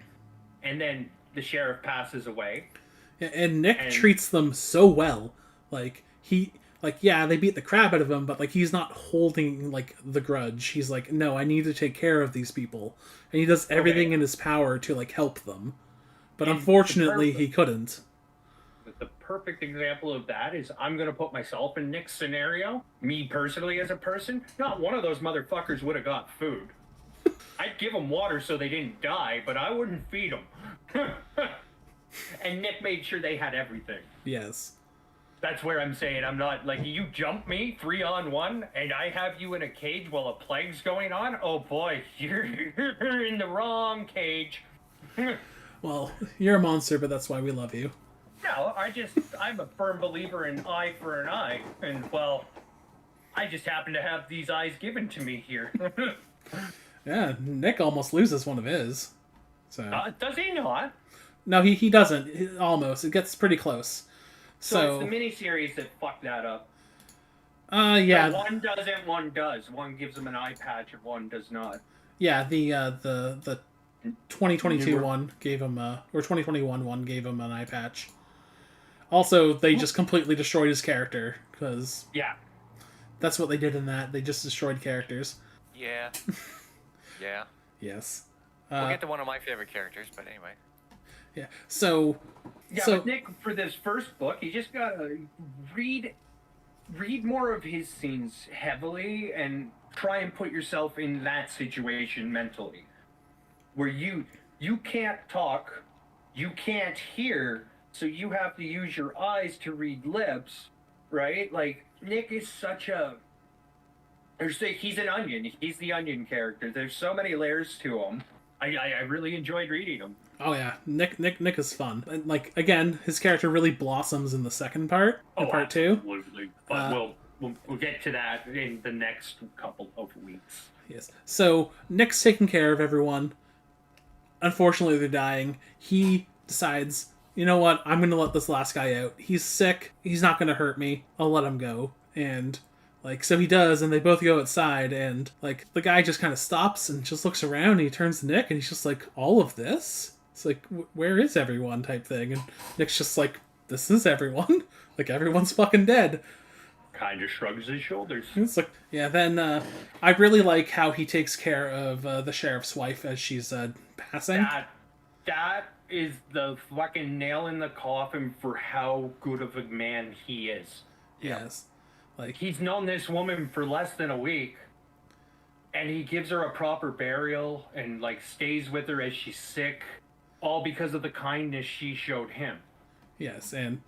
and then the sheriff passes away. and Nick And treats them so well. Like yeah, they beat the crap out of him, but like he's not holding like the grudge. He's like, no, I need to take care of these people, and he does everything in his power to like help them. But And unfortunately, he couldn't. the perfect example of that is I'm going to put myself in Nick's scenario. Me personally, as a person, not one of those motherfuckers would have got food. I'd give them water so they didn't die, but I wouldn't feed them. And Nick made sure they had everything. Yes. That's where I'm saying I'm not like you jump me 3-on-1 and I have you in a cage while a plague's going on. Oh boy, you're in the wrong cage. Well, you're a monster, but that's why we love you. No, I'm a firm believer in eye for an eye, and well, I just happen to have these eyes given to me here. Yeah, Nick almost loses one of his. So Does he not? no, he doesn't. Almost. It gets pretty close. So it's the miniseries that fucked that up. Yeah, So one doesn't, one does. One gives him an eye patch, and one does not. yeah. The 2022 one gave him or 2021 one gave him an eye patch. Also, they just completely destroyed his character because Yeah. that's what they did in that. They just destroyed characters. Yeah. Yeah. Yes. We'll get to one of my favorite characters, but anyway. Yeah. So. Yeah, So but Nick, for this first book, you just gotta read more of his scenes heavily and try and put yourself in that situation mentally, where you can't talk, you can't hear, so you have to use your eyes to read lips, right? Like Nick is such a he's an onion. He's the onion character. There's so many layers to him. I really enjoyed reading him. Oh yeah, Nick is fun. And like again, his character really blossoms in the second part, in part 2. Absolutely. But we'll get to that in the next couple of weeks. Yes. So Nick's taking care of everyone. Unfortunately, they're dying. He decides, you know what? I'm going to let this last guy out. He's sick. He's not going to hurt me. I'll let him go. And like so he does, and they both go outside, and like the guy just kind of stops and just looks around. And he turns to Nick, and he's just like, "All of this? It's like, where is everyone?" type thing. And Nick's just like, "This is everyone. Like everyone's fucking dead." Kind of shrugs his shoulders. It's like, yeah. Then I really like how he takes care of the sheriff's wife as she's passing. That is the fucking nail in the coffin for how good of a man he is. Yes. Like He's known this woman for less than a week, and he gives her a proper burial and like stays with her as she's sick, all because of the kindness she showed him. yes, and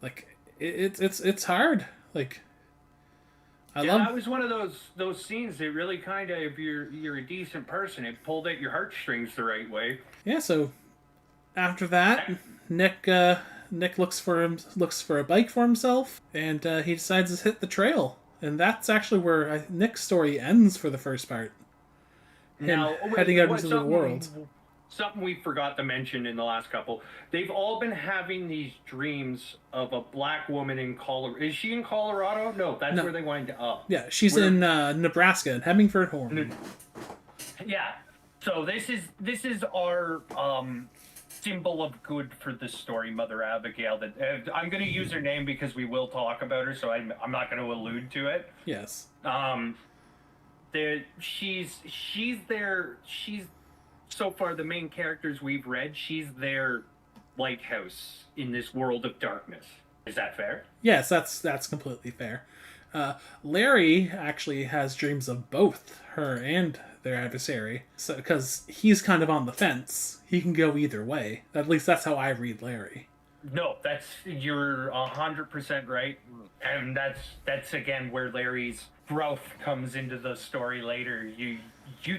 like it's hard. Like That was one of those scenes that really kind of, if you're a decent person, it pulled at your heartstrings the right way. Yeah. So after that, Nick looks for a bike for himself, and he decides to hit the trail. And that's actually where Nick's story ends for the first part. Him heading out into the world. Something we forgot to mention in the last couple. They've all been having these dreams of a black woman in Colorado. Is she in Colorado? No, that's where they wind up. Yeah, she's in Nebraska, in Hemingford Horn. Yeah. So this is our symbol of good for this story, Mother Abigail. That I'm going to use her name because we will talk about her, so I'm not going to allude to it. Yes. She's so far the main characters we've read. She's their lighthouse in this world of darkness. Is that fair? Yes, that's completely fair. Larry actually has dreams of both her and their adversary, so because he's kind of on the fence. He can go either way. At least that's how I read Larry. No, you're 100% right, and that's again where Larry's growth comes into the story later. You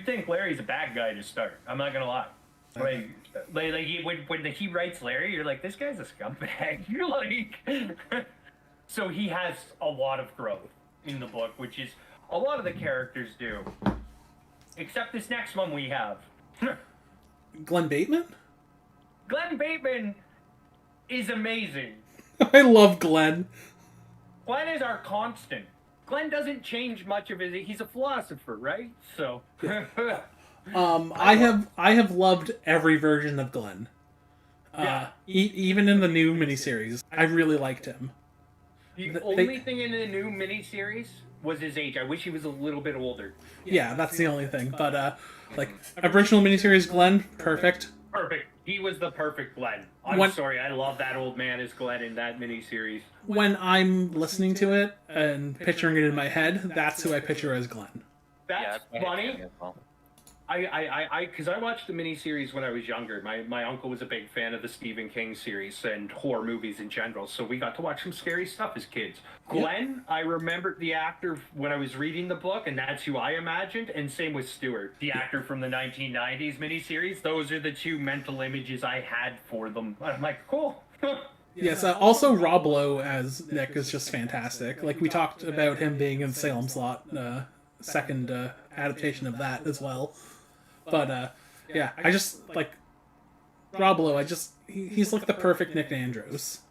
think Larry's a bad guy to start? I'm not gonna lie. When he writes Larry, you're like, this guy's a scumbag. You're like, so he has a lot of growth in the book, which is a lot of the characters do. Except this next one we have. Glenn Bateman? Glenn Bateman is amazing. I love Glenn. Glenn is our constant. Glenn doesn't change much of his. He's a philosopher, right? So. I have loved every version of Glenn. Yeah. Even in the new miniseries, I really liked him. The only thing in the new miniseries was his age. I wish he was a little bit older. Yeah, that's the only thing. But like original miniseries Glenn, perfect. Perfect. He was the perfect Glenn. I'm sorry, I love that old man as Glenn in that miniseries. When I'm listening to it and picturing it in my head, that's who I picture as Glenn. That's funny. Because I watched the miniseries when I was younger. My uncle was a big fan of the Stephen King series and horror movies in general, so we got to watch some scary stuff as kids. Glenn, I remembered the actor when I was reading the book, and that's who I imagined, and same with Stewart, the actor from the 1990s miniseries. Those are the two mental images I had for them. I'm like, cool. Yes, also Rob Lowe as Nick is just fantastic. Like, we talked about him being in Salem's Lot, second adaptation of that as well. But, yeah, I just, like, Rob Lowe, he's like the perfect Nick Andrews.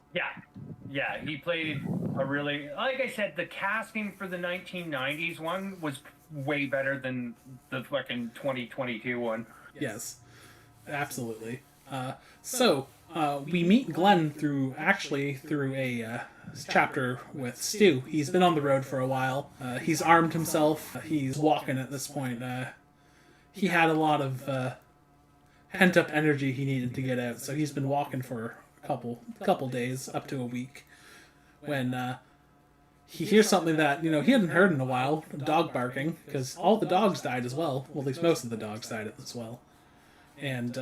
Yeah, he played a really, like I said, the casting for the 1990s one was way better than the fucking 2022 one. Yes, absolutely. So, we meet Glenn through a chapter with Stu. He's been on the road for a while. He's armed himself. He's walking at this point. He had a lot of pent-up energy he needed to get out, so he's been walking for a couple days, up to a week, when he hears something that, he hadn't heard in a while, a dog barking, because all the dogs died as well. Well, at least most of the dogs died as well. And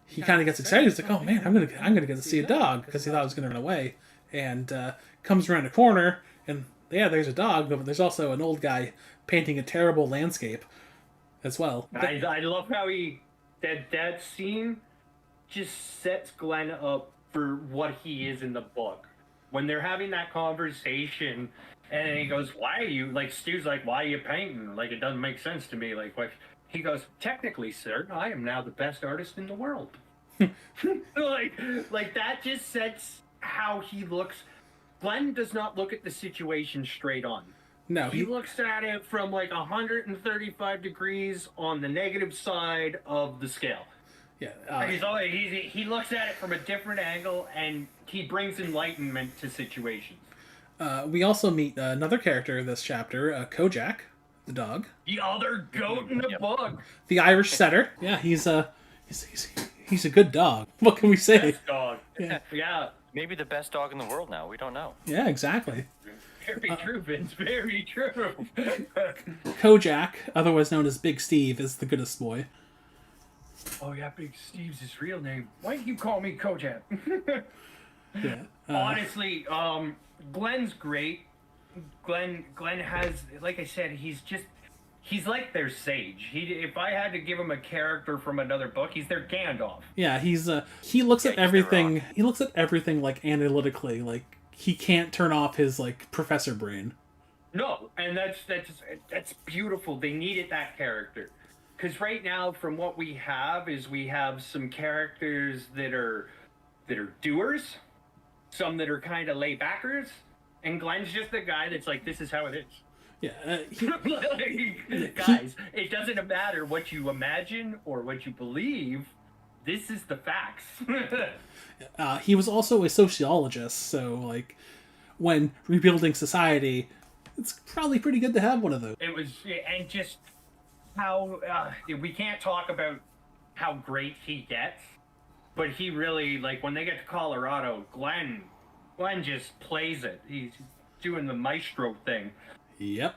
he kind of gets excited. He's like, oh man, I'm gonna get to see a dog, because he thought it was going to run away. And comes around a corner, and yeah, there's a dog, but there's also an old guy painting a terrible landscape as well. I love how that scene just sets Glenn up for what he is in the book. When they're having that conversation, and he goes, "Why are you like?" Stu's like, "Why are you painting? Like, it doesn't make sense to me." Like, what? He goes, "Technically, sir, I am now the best artist in the world." like that just sets how he looks. Glenn does not look at the situation straight on. No, he looks at it from like 135 degrees on the negative side of the scale. Yeah, he looks at it from a different angle, and he brings enlightenment to situations. We also meet another character in this chapter, Kojak, the dog. The other goat in the book. The Irish setter. Yeah, he's a good dog. What can we say? Best dog. Yeah. Maybe the best dog in the world now. We don't know. Yeah, exactly. Very true, Vince. Very true. Kojak, otherwise known as Big Steve, is the goodest boy. Oh yeah, Big Steve's his real name. Why do you call me Kojak? Yeah. Honestly, Glenn's great. Glenn has, like I said, he's like their sage. If I had to give him a character from another book, he's their Gandalf. Yeah, he looks at everything. He looks at everything like analytically. Like, he can't turn off his like professor brain. No, and that's beautiful. They needed that character. Because right now, from what we have some characters that are doers, some that are kind of laybackers, and Glenn's just the guy that's like, this is how it is. Yeah, guys, it doesn't matter what you imagine or what you believe. This is the facts. He was also a sociologist, so like, when rebuilding society, it's probably pretty good to have one of those. It was, and just how we can't talk about how great he gets, but he really, like, when they get to Colorado, Glenn just plays it. He's doing the maestro thing. Yep.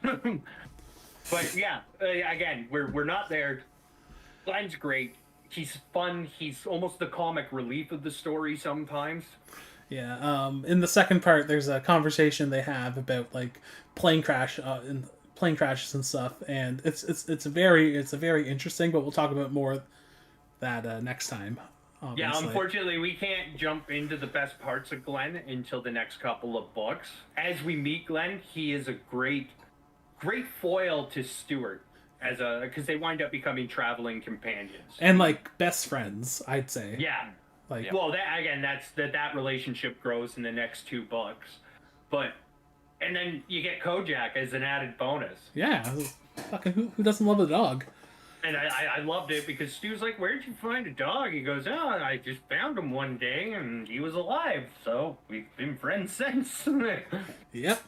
But yeah, again, we're not there. Glenn's great. He's fun. He's almost the comic relief of the story sometimes. Yeah. In the second part, there's a conversation they have about like plane crashes and stuff, and it's very interesting. But we'll talk about more of that next time. Obviously. Yeah, unfortunately, we can't jump into the best parts of Glenn until the next couple of books. As we meet Glenn, he is a great foil to Stewart. because they wind up becoming traveling companions. And, like, best friends, I'd say. Yeah. Like, Well, that relationship grows in the next 2 books, but and then you get Kojak as an added bonus. yeah. Fucking who doesn't love a dog? And I loved it because Stu's like, "Where'd you find a dog?" He goes, "Oh, I just found him one day and he was alive, so we've been friends since." Yep.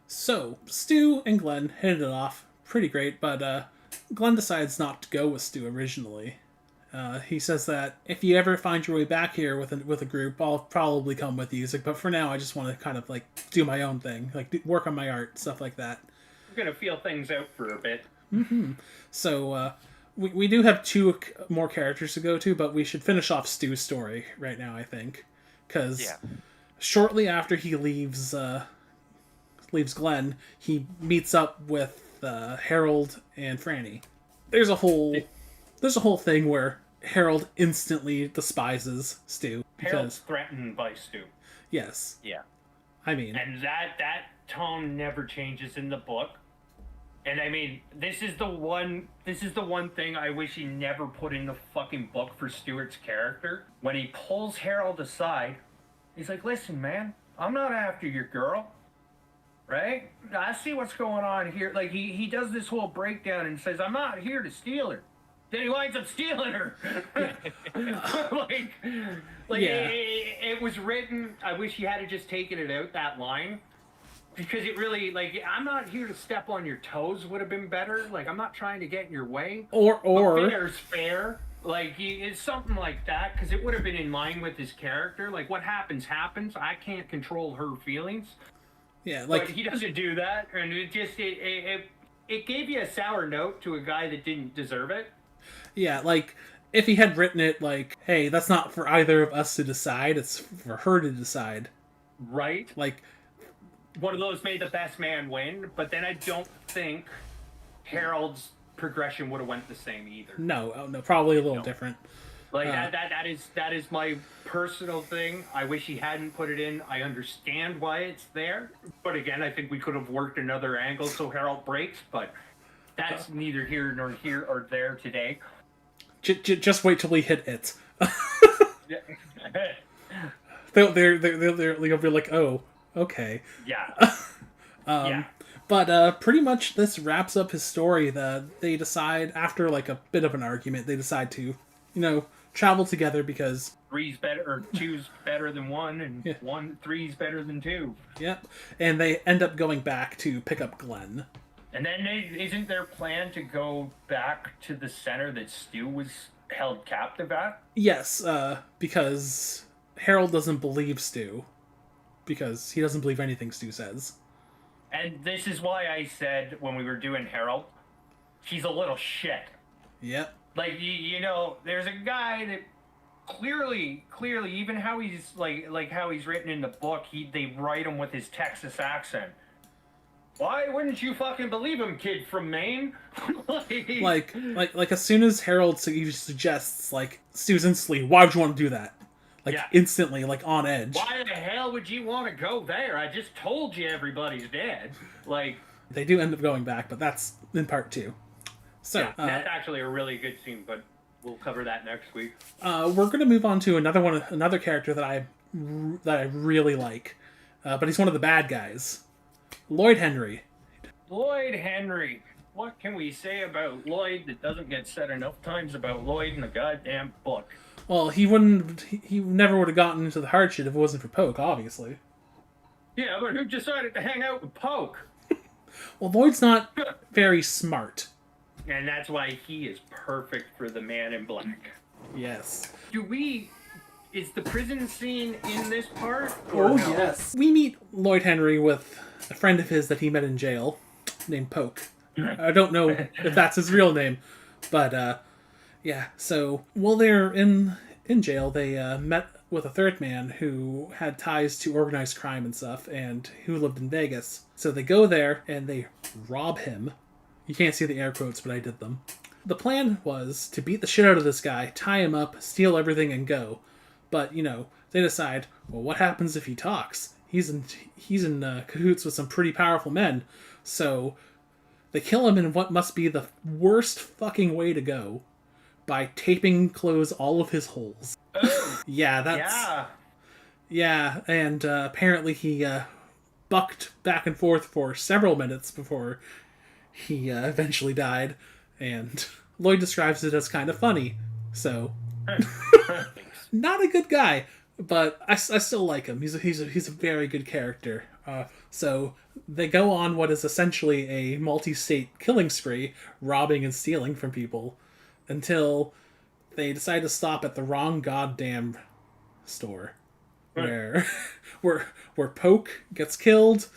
So, Stu and Glenn hit it off pretty great, but Glenn decides not to go with Stu originally. He says that if you ever find your way back here with a group, I'll probably come with you. He's like, but for now, I just want to kind of like do my own thing, like work on my art, stuff like that. We're gonna feel things out for a bit. So we do have 2 more characters to go to, but we should finish off Stu's story right now, I think, because shortly after he leaves Glenn, he meets up with Harold and Franny. There's a whole thing where Harold instantly despises Stu Harold's threatened by Stu. Yes, Yeah. I mean, And that tone never changes in the book. And I mean, this is the one thing I wish he never put in the fucking book for Stuart's character. When he pulls Harold aside, he's like, "Listen, man, I'm not after your girl. Right? I see what's going on here." Like he does this whole breakdown and says, "I'm not here to steal her." Then he winds up stealing her. Yeah. It was written. I wish he had just taken it out, that line, because it really, like, "I'm not here to step on your toes" would have been better. Like, "I'm not trying to get in your way." or But fair's fair. Like, it's something like that, because it would have been in line with his character. Like, what happens happens. I can't control her feelings. yeah, like But he doesn't do that, and it gave you a sour note to a guy that didn't deserve it. yeah, like if he had written it like, "Hey, that's not for either of us to decide; it's for her to decide." Right? Like, One of those made the best man win, but then I don't think Harold's progression would have went the same either. no, probably a little different. Like that is my personal thing. I wish he hadn't put it in. I understand why it's there, but again, I think we could have worked another angle so Harold breaks. But that's neither here nor here or there today. Just wait till we hit it. They'll be like, "Oh, okay." Yeah. Yeah. But pretty much this wraps up his story. They decide, after like a bit of an argument, they decide to, travel together because... Three's better, or two's better than one, and three's better than two. Yep. And they end up going back to pick up Glenn. And then isn't their plan to go back to the center that Stu was held captive at? Yes, because Harold doesn't believe Stu. Because he doesn't believe anything Stu says. And this is why I said when we were doing Harold, he's a little shit. Yep. Like, there's a guy that clearly, even how he's like how he's written in the book, they write him with his Texas accent. Why wouldn't you fucking believe him, kid from Maine? like as soon as Harold suggests, like, Stu's instantly, "Why would you want to do that?" Like, instantly, like, on edge. Why the hell would you want to go there? I just told you everybody's dead. Like, they do end up going back, but that's in part 2. So that's actually a really good scene, but we'll cover that next week. we're going to move on to another character that I really like, but he's one of the bad guys, Lloyd Henry. Lloyd Henry. What can we say about Lloyd that doesn't get said enough times about Lloyd in the goddamn book? Well, he never would have gotten into the hardship if it wasn't for Poke, obviously. Yeah, but who decided to hang out with Poke? Well, Lloyd's not very smart. And that's why he is perfect for the Man in Black. Yes. Is the prison scene in this part? Oh, no? Yes. We meet Lloyd Henry with a friend of his that he met in jail, named Poke. I don't know if that's his real name, but, yeah. So, while they're in jail, they met with a third man who had ties to organized crime and stuff, and who lived in Vegas. So they go there, and they rob him. You can't see the air quotes, but I did them. The plan was to beat the shit out of this guy, tie him up, steal everything, and go. But, they decide, well, what happens if he talks? He's in cahoots with some pretty powerful men. So They kill him in what must be the worst fucking way to go, by taping close all of his holes. Yeah, that's... Yeah. Yeah, and apparently he bucked back and forth for several minutes before he eventually died, and Lloyd describes it as kind of funny. So, not a good guy, but I still like him. He's a very good character. So they go on what is essentially a multi-state killing spree, robbing and stealing from people, until they decide to stop at the wrong goddamn store, where where Poke gets killed,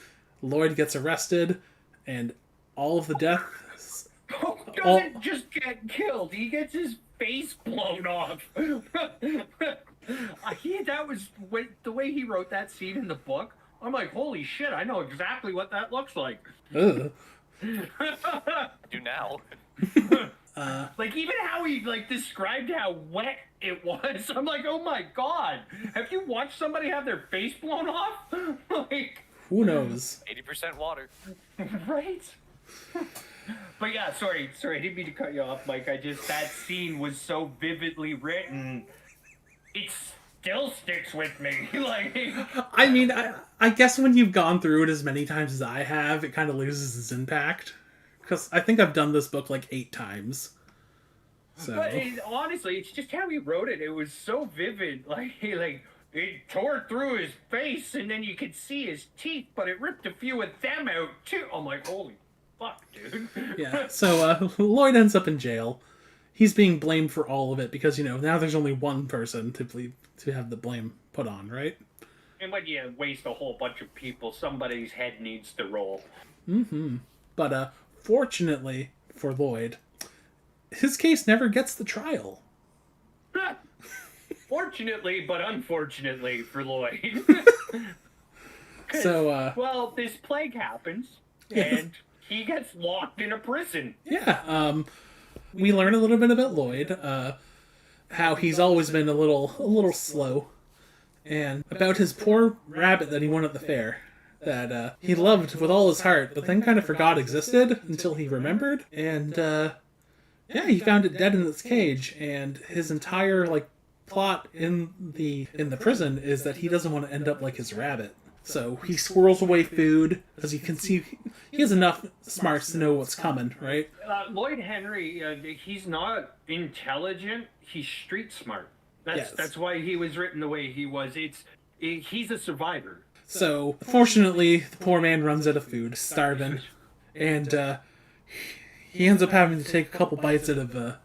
Lloyd gets arrested, and all of the deaths. Poke doesn't just get killed; he gets his face blown off. That was the way he wrote that scene in the book. I'm like, holy shit! I know exactly what that looks like. Ugh. Do now. Like, even how he described how wet it was, I'm like, oh my god, have you watched somebody have their face blown off? Like, Who knows? 80% water. right? But yeah, sorry, I didn't mean to cut you off, Mike. That scene was so vividly written, it still sticks with me. Like, I mean, I guess when you've gone through it as many times as I have, it kind of loses its impact. Because I think I've done this book like 8 times. So. But honestly, it's just how he wrote it. It was so vivid. Like it tore through his face, and then you could see his teeth, but it ripped a few of them out too. I'm like, holy fuck, dude. Yeah. So Lloyd ends up in jail. He's being blamed for all of it because now there's only one person to have the blame put on, right? And when you waste a whole bunch of people, somebody's head needs to roll. Mm-hmm. But fortunately for Lloyd, his case never gets the trial. Fortunately, but unfortunately for Lloyd. So, well, this plague happens, and he gets locked in a prison. Yeah, we learn a little bit about Lloyd, how he's always been a little slow, and about his poor rabbit that he won at the fair, that he loved with all his heart, but then kind of forgot existed until he remembered, and he found it dead in its cage, and his entire plot in the prison is that he doesn't want to end up like his rabbit. So he squirrels away food, as you can see, he has enough smarts to know what's coming, right? Lloyd Henry, he's not intelligent, he's street smart. That's why he was written the way he was. He's a survivor. So, fortunately, the poor man runs out of food, starving, and he ends up having to take a couple bites out of the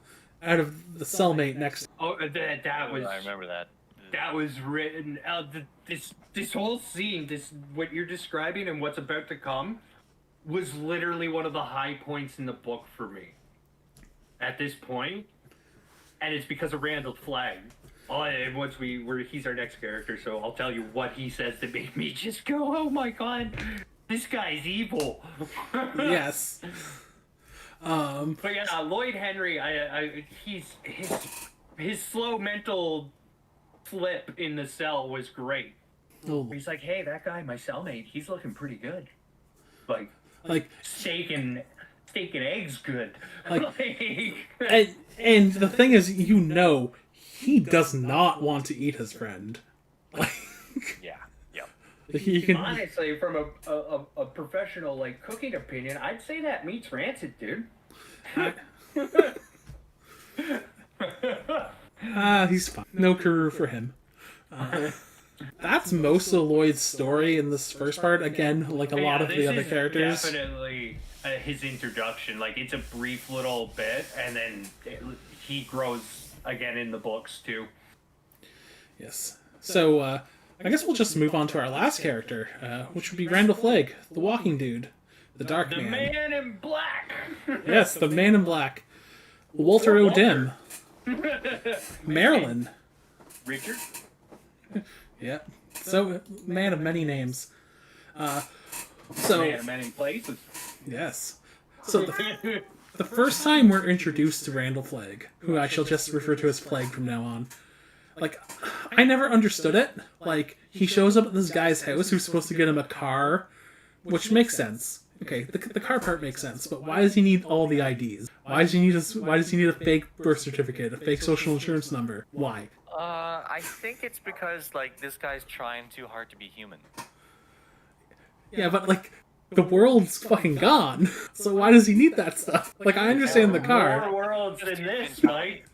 cellmate next. Oh, that was. I remember that. That was written. This whole scene, what you're describing and what's about to come, was literally one of the high points in the book for me. At this point, and it's because of Randall Flagg. And he's our next character, so I'll tell you what he says to make me just go, oh my god, this guy's evil. Yes. But yeah, Lloyd Henry, his slow mental flip in the cell was great. Oh. He's like, hey, that guy, my cellmate, he's looking pretty good. Like steak and eggs good. And the thing is, he does not want to eat his friend. Yeah. He can... Honestly, from a professional cooking opinion, I'd say that meat's rancid, dude. He's fine. No career for him. That's most of Lloyd's story in this first part. Again, like a lot of the other characters. Definitely his introduction. It's a brief little bit, and then he grows again in the books too. Yes. So I guess we'll just move on to our last character, which would be Randall Flagg, the walking dude, the dark man. The man in black. Yes, the man in black. Walter O'Dim. Marilyn. Richard. Yeah. So, man of many names. Man of many places. Yes. So the first time we're introduced to Randall Flagg, who I shall just refer to as Flagg from now on, I never understood it. He shows up at this guy's house who's supposed to get him a car, which makes sense. Okay, the car part makes sense, but why does he need all the IDs? Why does he need a fake birth certificate, a fake social insurance number? Why? I think it's because like this guy's trying too hard to be human. Yeah, but like the world's fucking gone. So why does he need that stuff? Like I understand the More car. worlds than this, Mike.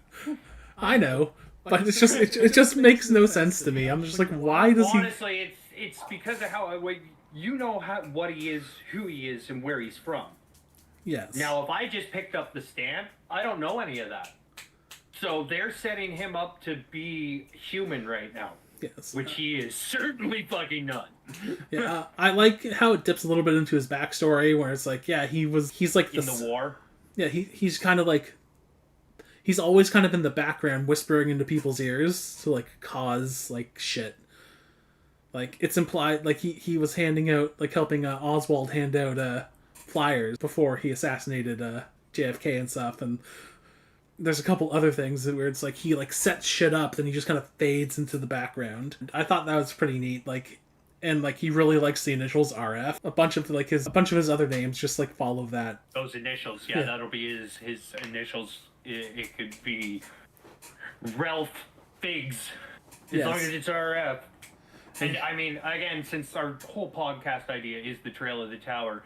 I know, but it's just it just makes no sense to me. I'm just like, why does he? Honestly, it's because of how you know what he is, who he is, and where he's from. Yes. Now, if I just picked up the stand, I don't know any of that. So they're setting him up to be human right now, Yes. which he is certainly fucking not. Yeah, I like how it dips a little bit into his backstory, where it's like, yeah, he's like In the war. Yeah, he's kind of like, he's always kind of in the background, whispering into people's ears to like cause like shit. Like it's implied, like he was handing out, like helping Oswald hand out flyers before he assassinated JFK and stuff, and there's a couple other things where it's like he like sets shit up, then he just kind of fades into the background. I thought that was pretty neat, like. And like he really likes the initials RF. A bunch of his other names just like follow that. Those initials, yeah. That'll be his initials. It could be Ralph Figs, as long as it's RF. And I mean, again, since our whole podcast idea is the Trail of the Tower,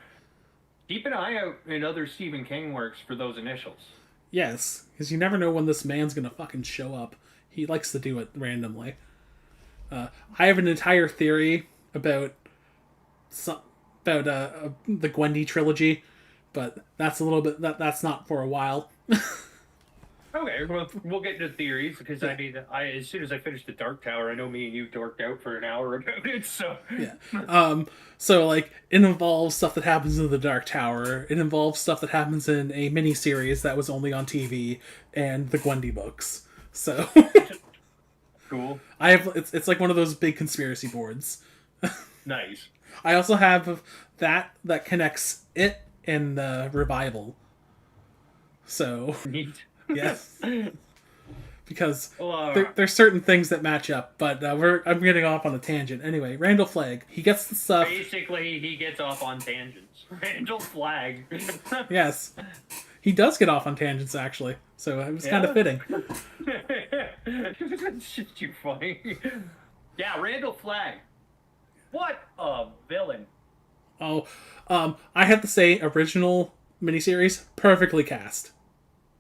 keep an eye out in other Stephen King works for those initials. Yes, because you never know when this man's gonna fucking show up. He likes to do it randomly. I have an entire theory about the Gwendy trilogy, but that's a little bit that's not for a while. Okay, well, we'll get into theories because I mean, as soon as I finish the Dark Tower, I know me and you dorked out for an hour about it. So yeah, so like it involves stuff that happens in the Dark Tower. It involves stuff that happens in a mini series that was only on TV and the Gwendy books. So cool. I have it's like one of those big conspiracy boards. Nice. I also have that connects it and the revival. So Neat. yes, because there's certain things that match up, but I'm getting off on a tangent. Anyway, Randall Flagg, he gets the stuff. Basically, he gets off on tangents. Randall Flagg. Yes, he does get off on tangents actually. So it was kind of fitting. That's just too funny. Yeah, Randall Flagg. What a villain. Oh, I have to say, original miniseries, perfectly cast.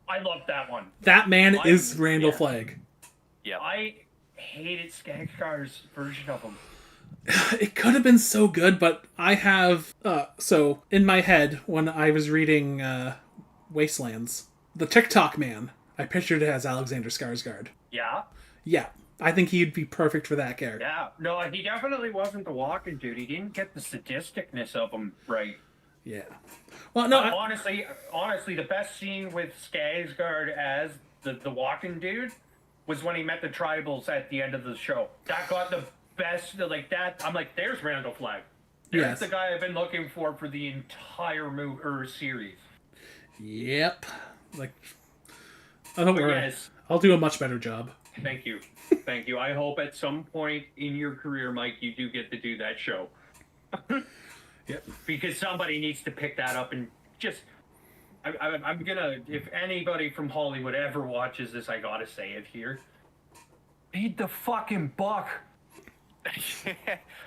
I love that one. That man is Randall Flagg. Yeah. I hated Skagsgar's version of him. It could have been so good, but I have... so, in my head, when I was reading Wastelands, the TikTok man, I pictured it as Alexander Skarsgård. Yeah? Yeah. I think he'd be perfect for that character. Yeah. No, he definitely wasn't the walking dude. He didn't get the sadisticness of him right. Yeah. Well, no, honestly, the best scene with Skarsgård as the walking dude was when he met the tribals at the end of the show. That got the best, like that. I'm like, there's Randall Flagg. There's the guy I've been looking for the entire series. Yep. Like, don't worry. Yes. I'll do a much better job. Thank you. Thank you. I hope at some point in your career, Mike, you do get to do that show. Yep. Because somebody needs to pick that up and just... I'm gonna... If anybody from Hollywood ever watches this, I gotta say it here. Read the fucking book.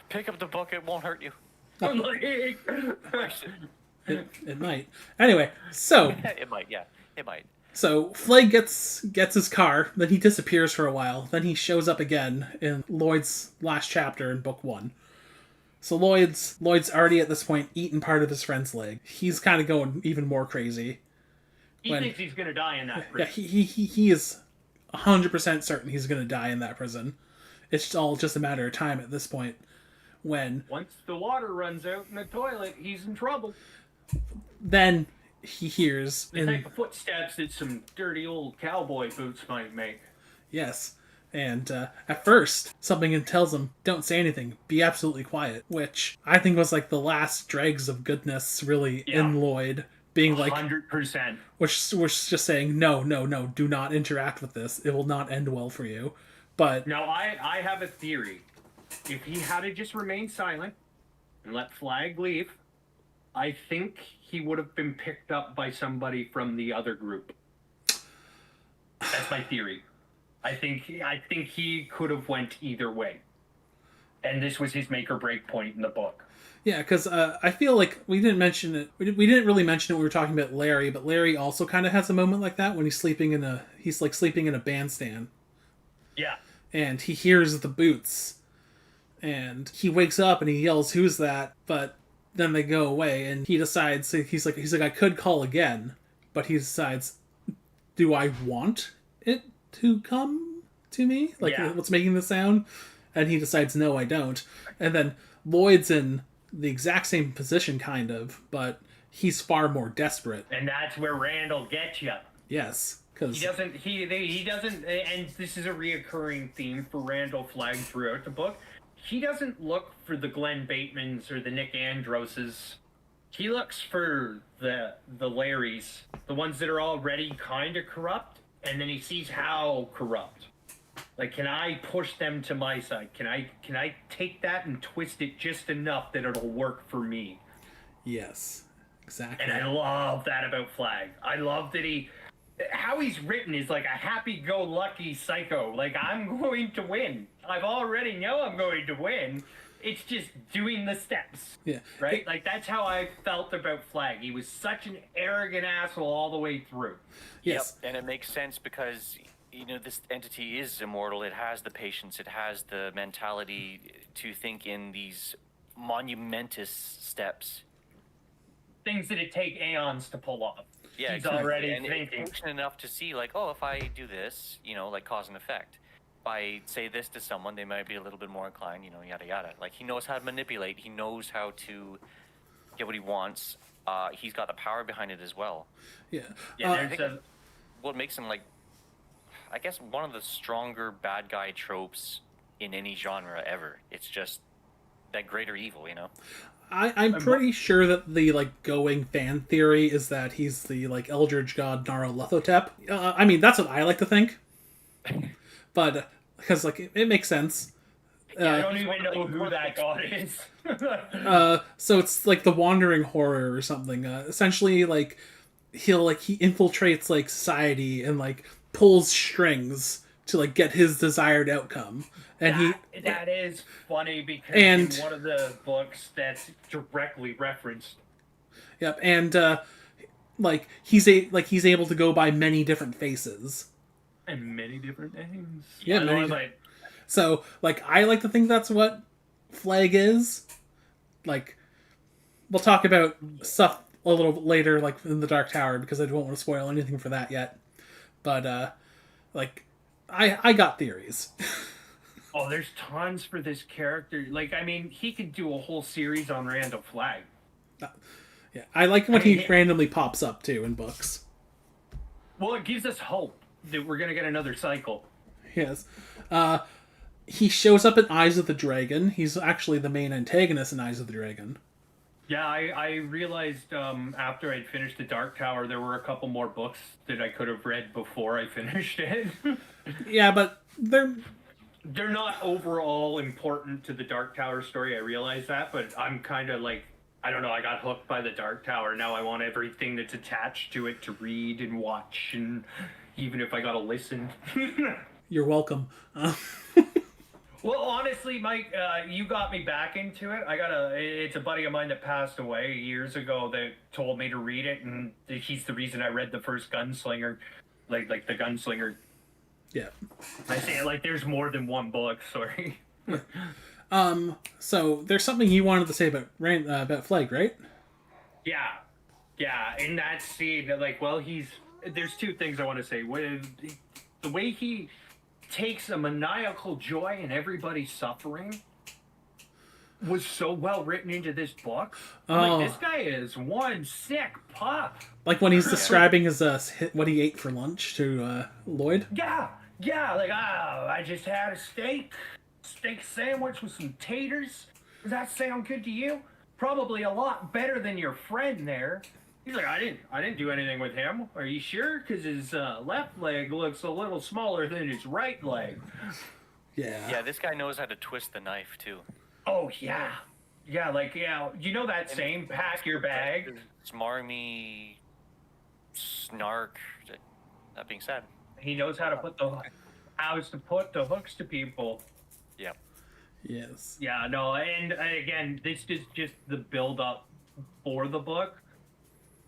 Pick up the book, it won't hurt you. It might. Anyway, so... It might, yeah. It might. So, Flagg gets his car, then he disappears for a while, then he shows up again in Lloyd's last chapter in book 1. So Lloyd's already at this point eaten part of his friend's leg. He's kind of going even more crazy. He thinks he's gonna die in that prison. Yeah, he is 100% certain he's gonna die in that prison. It's all just a matter of time at this point. When... Once the water runs out in the toilet, he's in trouble. Then... he hears the type of footsteps that some dirty old cowboy boots might make. Yes. And at first, something tells him, don't say anything, be absolutely quiet. Which I think was like the last dregs of goodness, really, in Lloyd. Being like... 100%. Which was just saying, no, do not interact with this. It will not end well for you. But... Now, I have a theory. If he had to just remain silent and let Flagg leave, I think he would have been picked up by somebody from the other group. That's my theory. I think he could have went either way, and this was his make or break point in the book. Yeah, because I feel like we didn't mention it. We didn't really mention it when we were talking about Larry, but Larry also kind of has a moment like that when he's sleeping in a bandstand, Yeah. and he hears the boots, and he wakes up and he yells, "Who's that?" But then they go away, and he decides he's like I could call again, but he decides, do I want it to come to me? Like, Yeah. what's making the sound? And he decides, no, I don't. And then Lloyd's in the exact same position, kind of, but he's far more desperate. And that's where Randall gets you. Yes, because He doesn't, and this is a reoccurring theme for Randall Flagg throughout the book. He doesn't look for the Glenn Batemans or the Nick Androses. He looks for the Larrys, the ones that are already kind of corrupt, and then he sees how corrupt. Like, can I push them to my side? Can I take that and twist it just enough that it'll work for me? yes, exactly. And I love that about Flagg. I love that how he's written is like a happy-go-lucky psycho. Like, I'm going to win. I've already know I'm going to win. It's just doing the steps. Yeah. Right? Like, that's how I felt about Flagg. He was such an arrogant asshole all the way through. Yes. Yep, and it makes sense because, this entity is immortal. It has the patience. It has the mentality to think in these monumentous steps. Things that it take aeons to pull off. Yeah, He's exactly. already and thinking. It's patient enough to see, like, oh, if I do this, like cause and effect. If I say this to someone, they might be a little bit more inclined, yada yada. Like, he knows how to manipulate. He knows how to get what he wants. He's got the power behind it as well. Yeah. Yeah, I think what makes him, like, I guess one of the stronger bad guy tropes in any genre ever. It's just that greater evil, I'm pretty sure that the going fan theory is that he's the eldritch god Nyarlathotep. I mean, that's what I like to think, but because it makes sense. I don't even know who that god is. So it's like the wandering horror or something. Essentially, he infiltrates society and pulls strings to get his desired outcome. And that is funny because and, in one of the books that's directly referenced. Yep, and he's able to go by many different faces and many different names. Yeah, so I like to think that's what Flagg is. We'll talk about stuff a little bit later, in the Dark Tower, because I don't want to spoil anything for that yet. But I got theories. Oh, there's tons for this character. He could do a whole series on Randall Flagg. Yeah, I like when he randomly pops up, too, in books. Well, it gives us hope that we're going to get another cycle. Yes. He shows up in Eyes of the Dragon. He's actually the main antagonist in Eyes of the Dragon. Yeah, I realized after I'd finished the Dark Tower, there were a couple more books that I could have read before I finished it. Yeah, but they're not overall important to the Dark Tower story. I realize that, but I'm kind of I don't know, I got hooked by the Dark Tower. Now I want everything that's attached to it to read and watch, and even if I gotta listen. You're welcome. Well, honestly, Mike, you got me back into it. It's a buddy of mine that passed away years ago that told me to read it, and he's the reason I read the first Gunslinger, like the Gunslinger. Yeah. I say it like there's more than one book. Sorry. So there's something you wanted to say about Flagg, right? Yeah. In that scene, there's two things I want to say. The way he takes a maniacal joy in everybody's suffering was so well written into this book. This guy is one sick pup. Like when he's describing his what he ate for lunch to Lloyd. Yeah. I just had a steak sandwich with some taters. Does that sound good to you? Probably a lot better than your friend there. He's like, I didn't do anything with him. Are you sure? Because his left leg looks a little smaller than his right leg. Yeah. Yeah, this guy knows how to twist the knife, too. Oh, yeah. Yeah, like, yeah, you know that saying, pack your bag? Smarmy, snark. That being said, He knows how to put the hooks to people. yeah. Yes. Yeah, no, and again, this is just the build up for the book.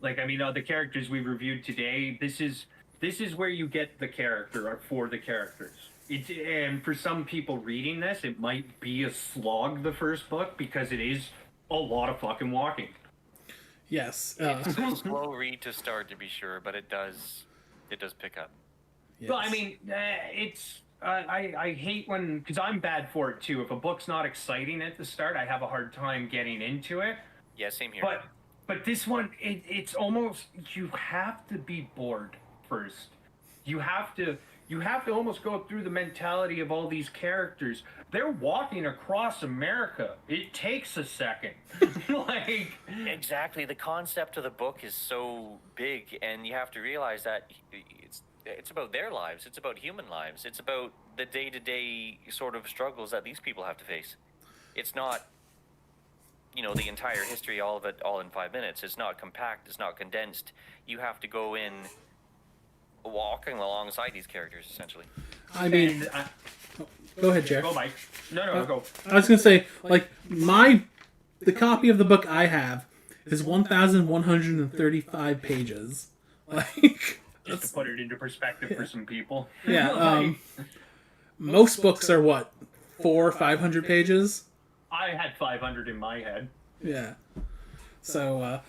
Like, I mean, the characters we reviewed today, this is where you get the character or for the characters. And for some people reading this, it might be a slog the first book because it is a lot of fucking walking. Yes. It's a slow read to start, to be sure, but it does pick up. Yes. Well, I mean, it's I hate when, because I'm bad for it too. If a book's not exciting at the start, I have a hard time getting into it. Yeah, same here. But this one, it's almost, you have to be bored first. You have to almost go through the mentality of all these characters. They're walking across America. It takes a second. Like, Exactly. The concept of the book is so big, and you have to realize that it's about their lives. It's about human lives. It's about the day-to-day sort of struggles that these people have to face. It's not, the entire history, all of it, all in 5 minutes. It's not compact. It's not condensed. You have to go in walking alongside these characters, essentially. I mean, go ahead, Jared. go, Mike. No, go. I was gonna say, like, the copy of the book I have is 1,135 pages. Like, Just to put it into perspective for some people. yeah. Most books are what, 400 or 500 pages. I had 500 in my head. Yeah. So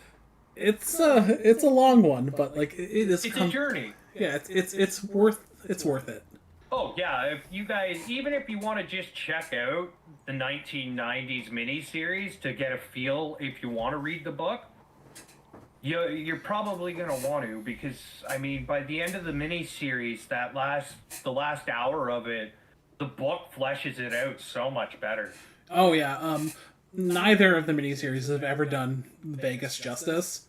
it's a long one, but like it is. It's a journey. Yeah, it's worth it. Oh yeah, if you guys, even if you want to just check out the 1990s miniseries to get a feel, if you want to read the book, you're probably gonna want to, because I mean, by the end of the miniseries, the last hour of it, the book fleshes it out so much better. Oh yeah. Neither of the miniseries have ever done Vegas justice.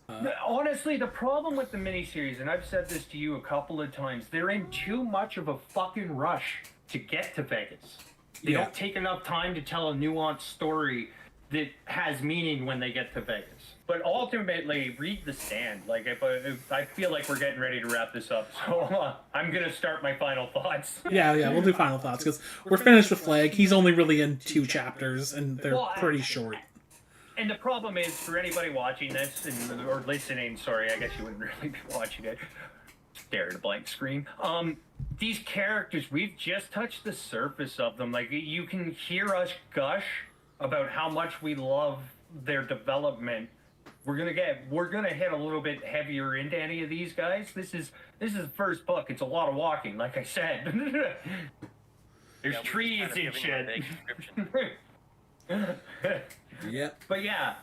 Honestly, the problem with the miniseries, and I've said this to you a couple of times, they're in too much of a fucking rush to get to Vegas. They don't take enough time to tell a nuanced story that has meaning when they get to Vegas. But ultimately, read The Stand. Like, if I feel like we're getting ready to wrap this up, so I'm gonna start my final thoughts. Yeah, we'll do final thoughts because we're finished with Flag. He's only really in 2 chapters, and they're pretty short. And the problem is, for anybody watching this or listening, sorry, I guess you wouldn't really be watching it. Stare at a blank screen. These characters, we've just touched the surface of them. Like, you can hear us gush about how much we love their development. We're gonna hit a little bit heavier into any of these guys. This is the first book. It's a lot of walking, like I said. There's trees and shit. Yep. But yeah,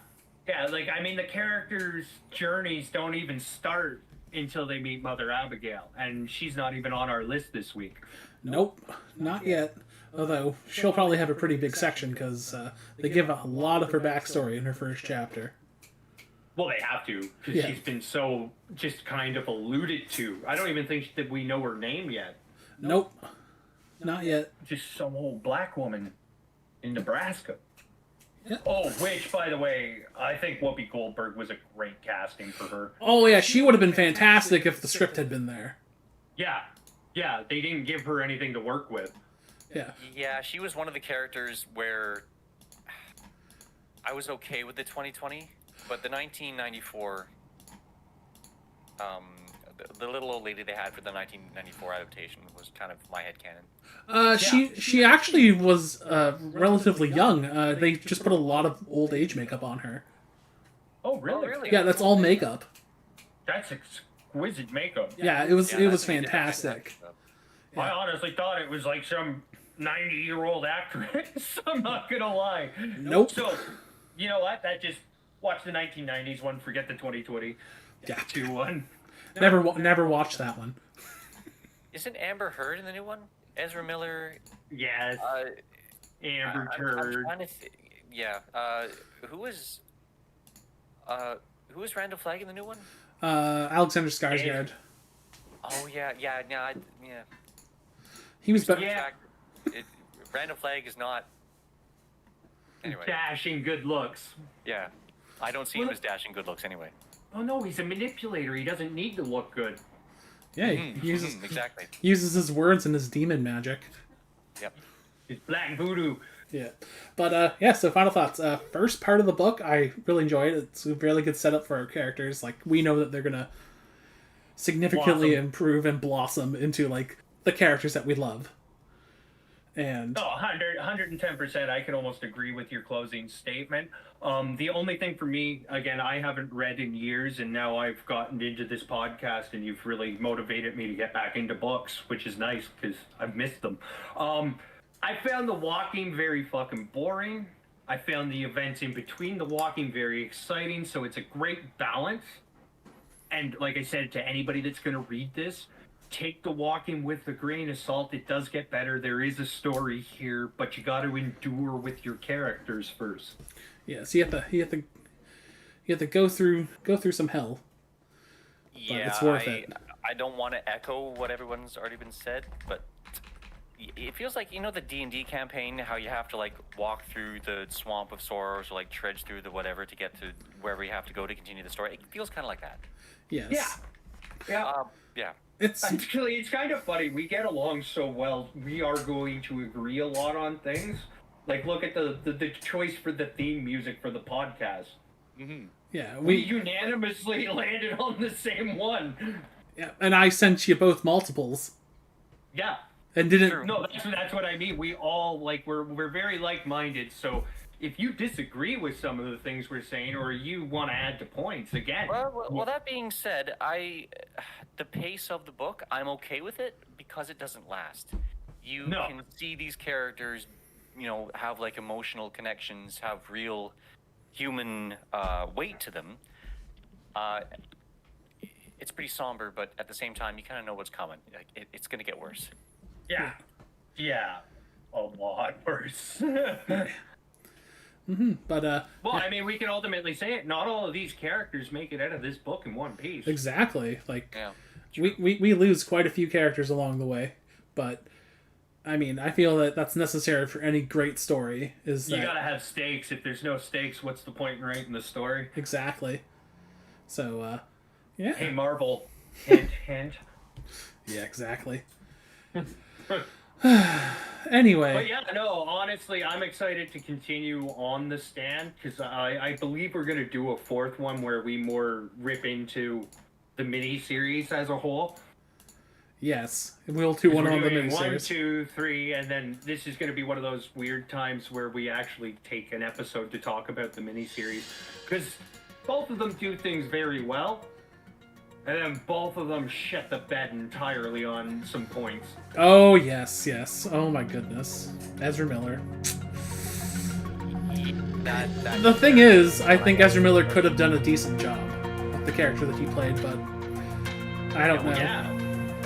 like, I mean, the characters' journeys don't even start until they meet Mother Abigail, and she's not even on our list this week. Nope, not yet. Although she'll probably have a pretty big section because they give a lot of her backstory in her first chapter. Well, they have to, because she's been so just kind of alluded to. I don't even think that we know her name yet. Nope, not yet. Just some old black woman in Nebraska. Yeah. Oh, which, by the way, I think Whoopi Goldberg was a great casting for her. Oh yeah, she would have been fantastic if the script had been there. Yeah, they didn't give her anything to work with. Yeah. Yeah, she was one of the characters where I was okay with the 2020, but the 1994, the little old lady they had for the 1994 adaptation was kind of my headcanon. She actually was relatively young. They just put a lot of old age makeup on her. Oh, really? Yeah, that's all makeup. That's exquisite makeup. Yeah, it was fantastic. Yeah. I honestly thought it was like some 90-year-old actress. I'm not gonna lie. Nope. So, you know what? That just watch the 1990s one. Forget the 2020. Yeah. 2-1. Never watched that one. Isn't Amber Heard in the new one? Ezra Miller. Yes. Amber Heard. I'm trying to yeah. Who was Randall Flagg in the new one? Alexander Skarsgård. Oh yeah. He was better. Yeah. Randall Flagg is not Anyway, Dashing good looks. yeah. I don't see him as dashing good looks anyway. Oh no, he's a manipulator. He doesn't need to look good. Yeah, he Exactly. uses his words and his demon magic. Yep. It's black voodoo. Yeah. But, yeah, so final thoughts. First part of the book, I really enjoyed. It's a really good setup for our characters. Like, we know that they're going to significantly improve and blossom into, like, the characters that we love. And... Oh, 110%. I can almost agree with your closing statement. The only thing for me, again, I haven't read in years, and now I've gotten into this podcast, and you've really motivated me to get back into books, which is nice, because I've missed them. I found the walking very fucking boring. I found the events in between the walking very exciting, so it's a great balance. And like I said, to anybody that's going to read this, take the walking with a grain of salt. It does get better. There is a story here, but you got to endure with your characters first. Yeah, so you have to go through some hell. Yeah, it's worth it. I don't want to echo what everyone's already been said, but it feels like, you know, the D&D campaign, how you have to like walk through the swamp of sorrows or like trudge through the whatever to get to wherever you have to go to continue the story. It feels kind of like that. Yes. Yeah. Yeah. It's Actually, it's kind of funny. We get along so well. We are going to agree a lot on things. Like, look at the choice for the theme music for the podcast. Mm-hmm. Yeah, We unanimously landed on the same one. Yeah, and I sent you both multiples. Yeah. And didn't... No, that's what I mean. We all, like, we're very like-minded, so if you disagree with some of the things we're saying, or you want to add to points, again... Well, that being said, the pace of the book, I'm okay with it, because it doesn't last. You can see these characters, you know, have, like, emotional connections, have real human weight to them. It's pretty somber, but at the same time, you kind of know what's coming. Like, it's going to get worse. Yeah. A lot worse. But well, I mean, we can ultimately say it. Not all of these characters make it out of this book in one piece. Exactly. Like, yeah, we lose quite a few characters along the way, but I mean, I feel that that's necessary for any great story. You gotta have stakes. If there's no stakes, what's the point in writing the story? Exactly. So, yeah. Hey, Marvel. Hint, hint. Yeah, exactly. Anyway. But yeah, no, honestly, I'm excited to continue on the stand, because I believe we're going to do a fourth one where we more rip into the mini-series as a whole. Yes. We'll do one on the mini-series. 1, 2, 3, and then this is going to be one of those weird times where we actually take an episode to talk about the mini-series, because both of them do things very well. And then both of them shit the bed entirely on some points. Oh, yes. Oh, my goodness. Ezra Miller. The thing is, I think Ezra Miller could have done a decent job with the character that he played, but I don't know.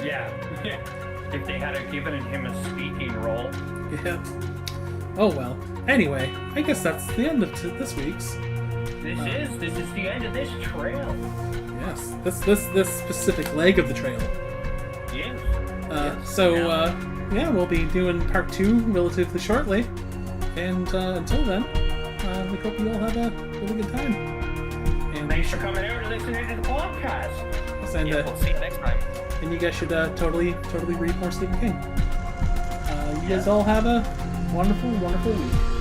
Yeah. If they had given him a speaking role. Yeah. Oh, well. Anyway, I guess that's the end of this week's. This is the end of this trail. Yes, this specific leg of the trail. Yes. Yeah, we'll be doing part 2 relatively shortly. And until then, we hope you all have a really good time. And thanks for coming out and listening to the podcast. And, we'll see you next time. And you guys should totally read more Stephen King. You guys all have a wonderful, wonderful week.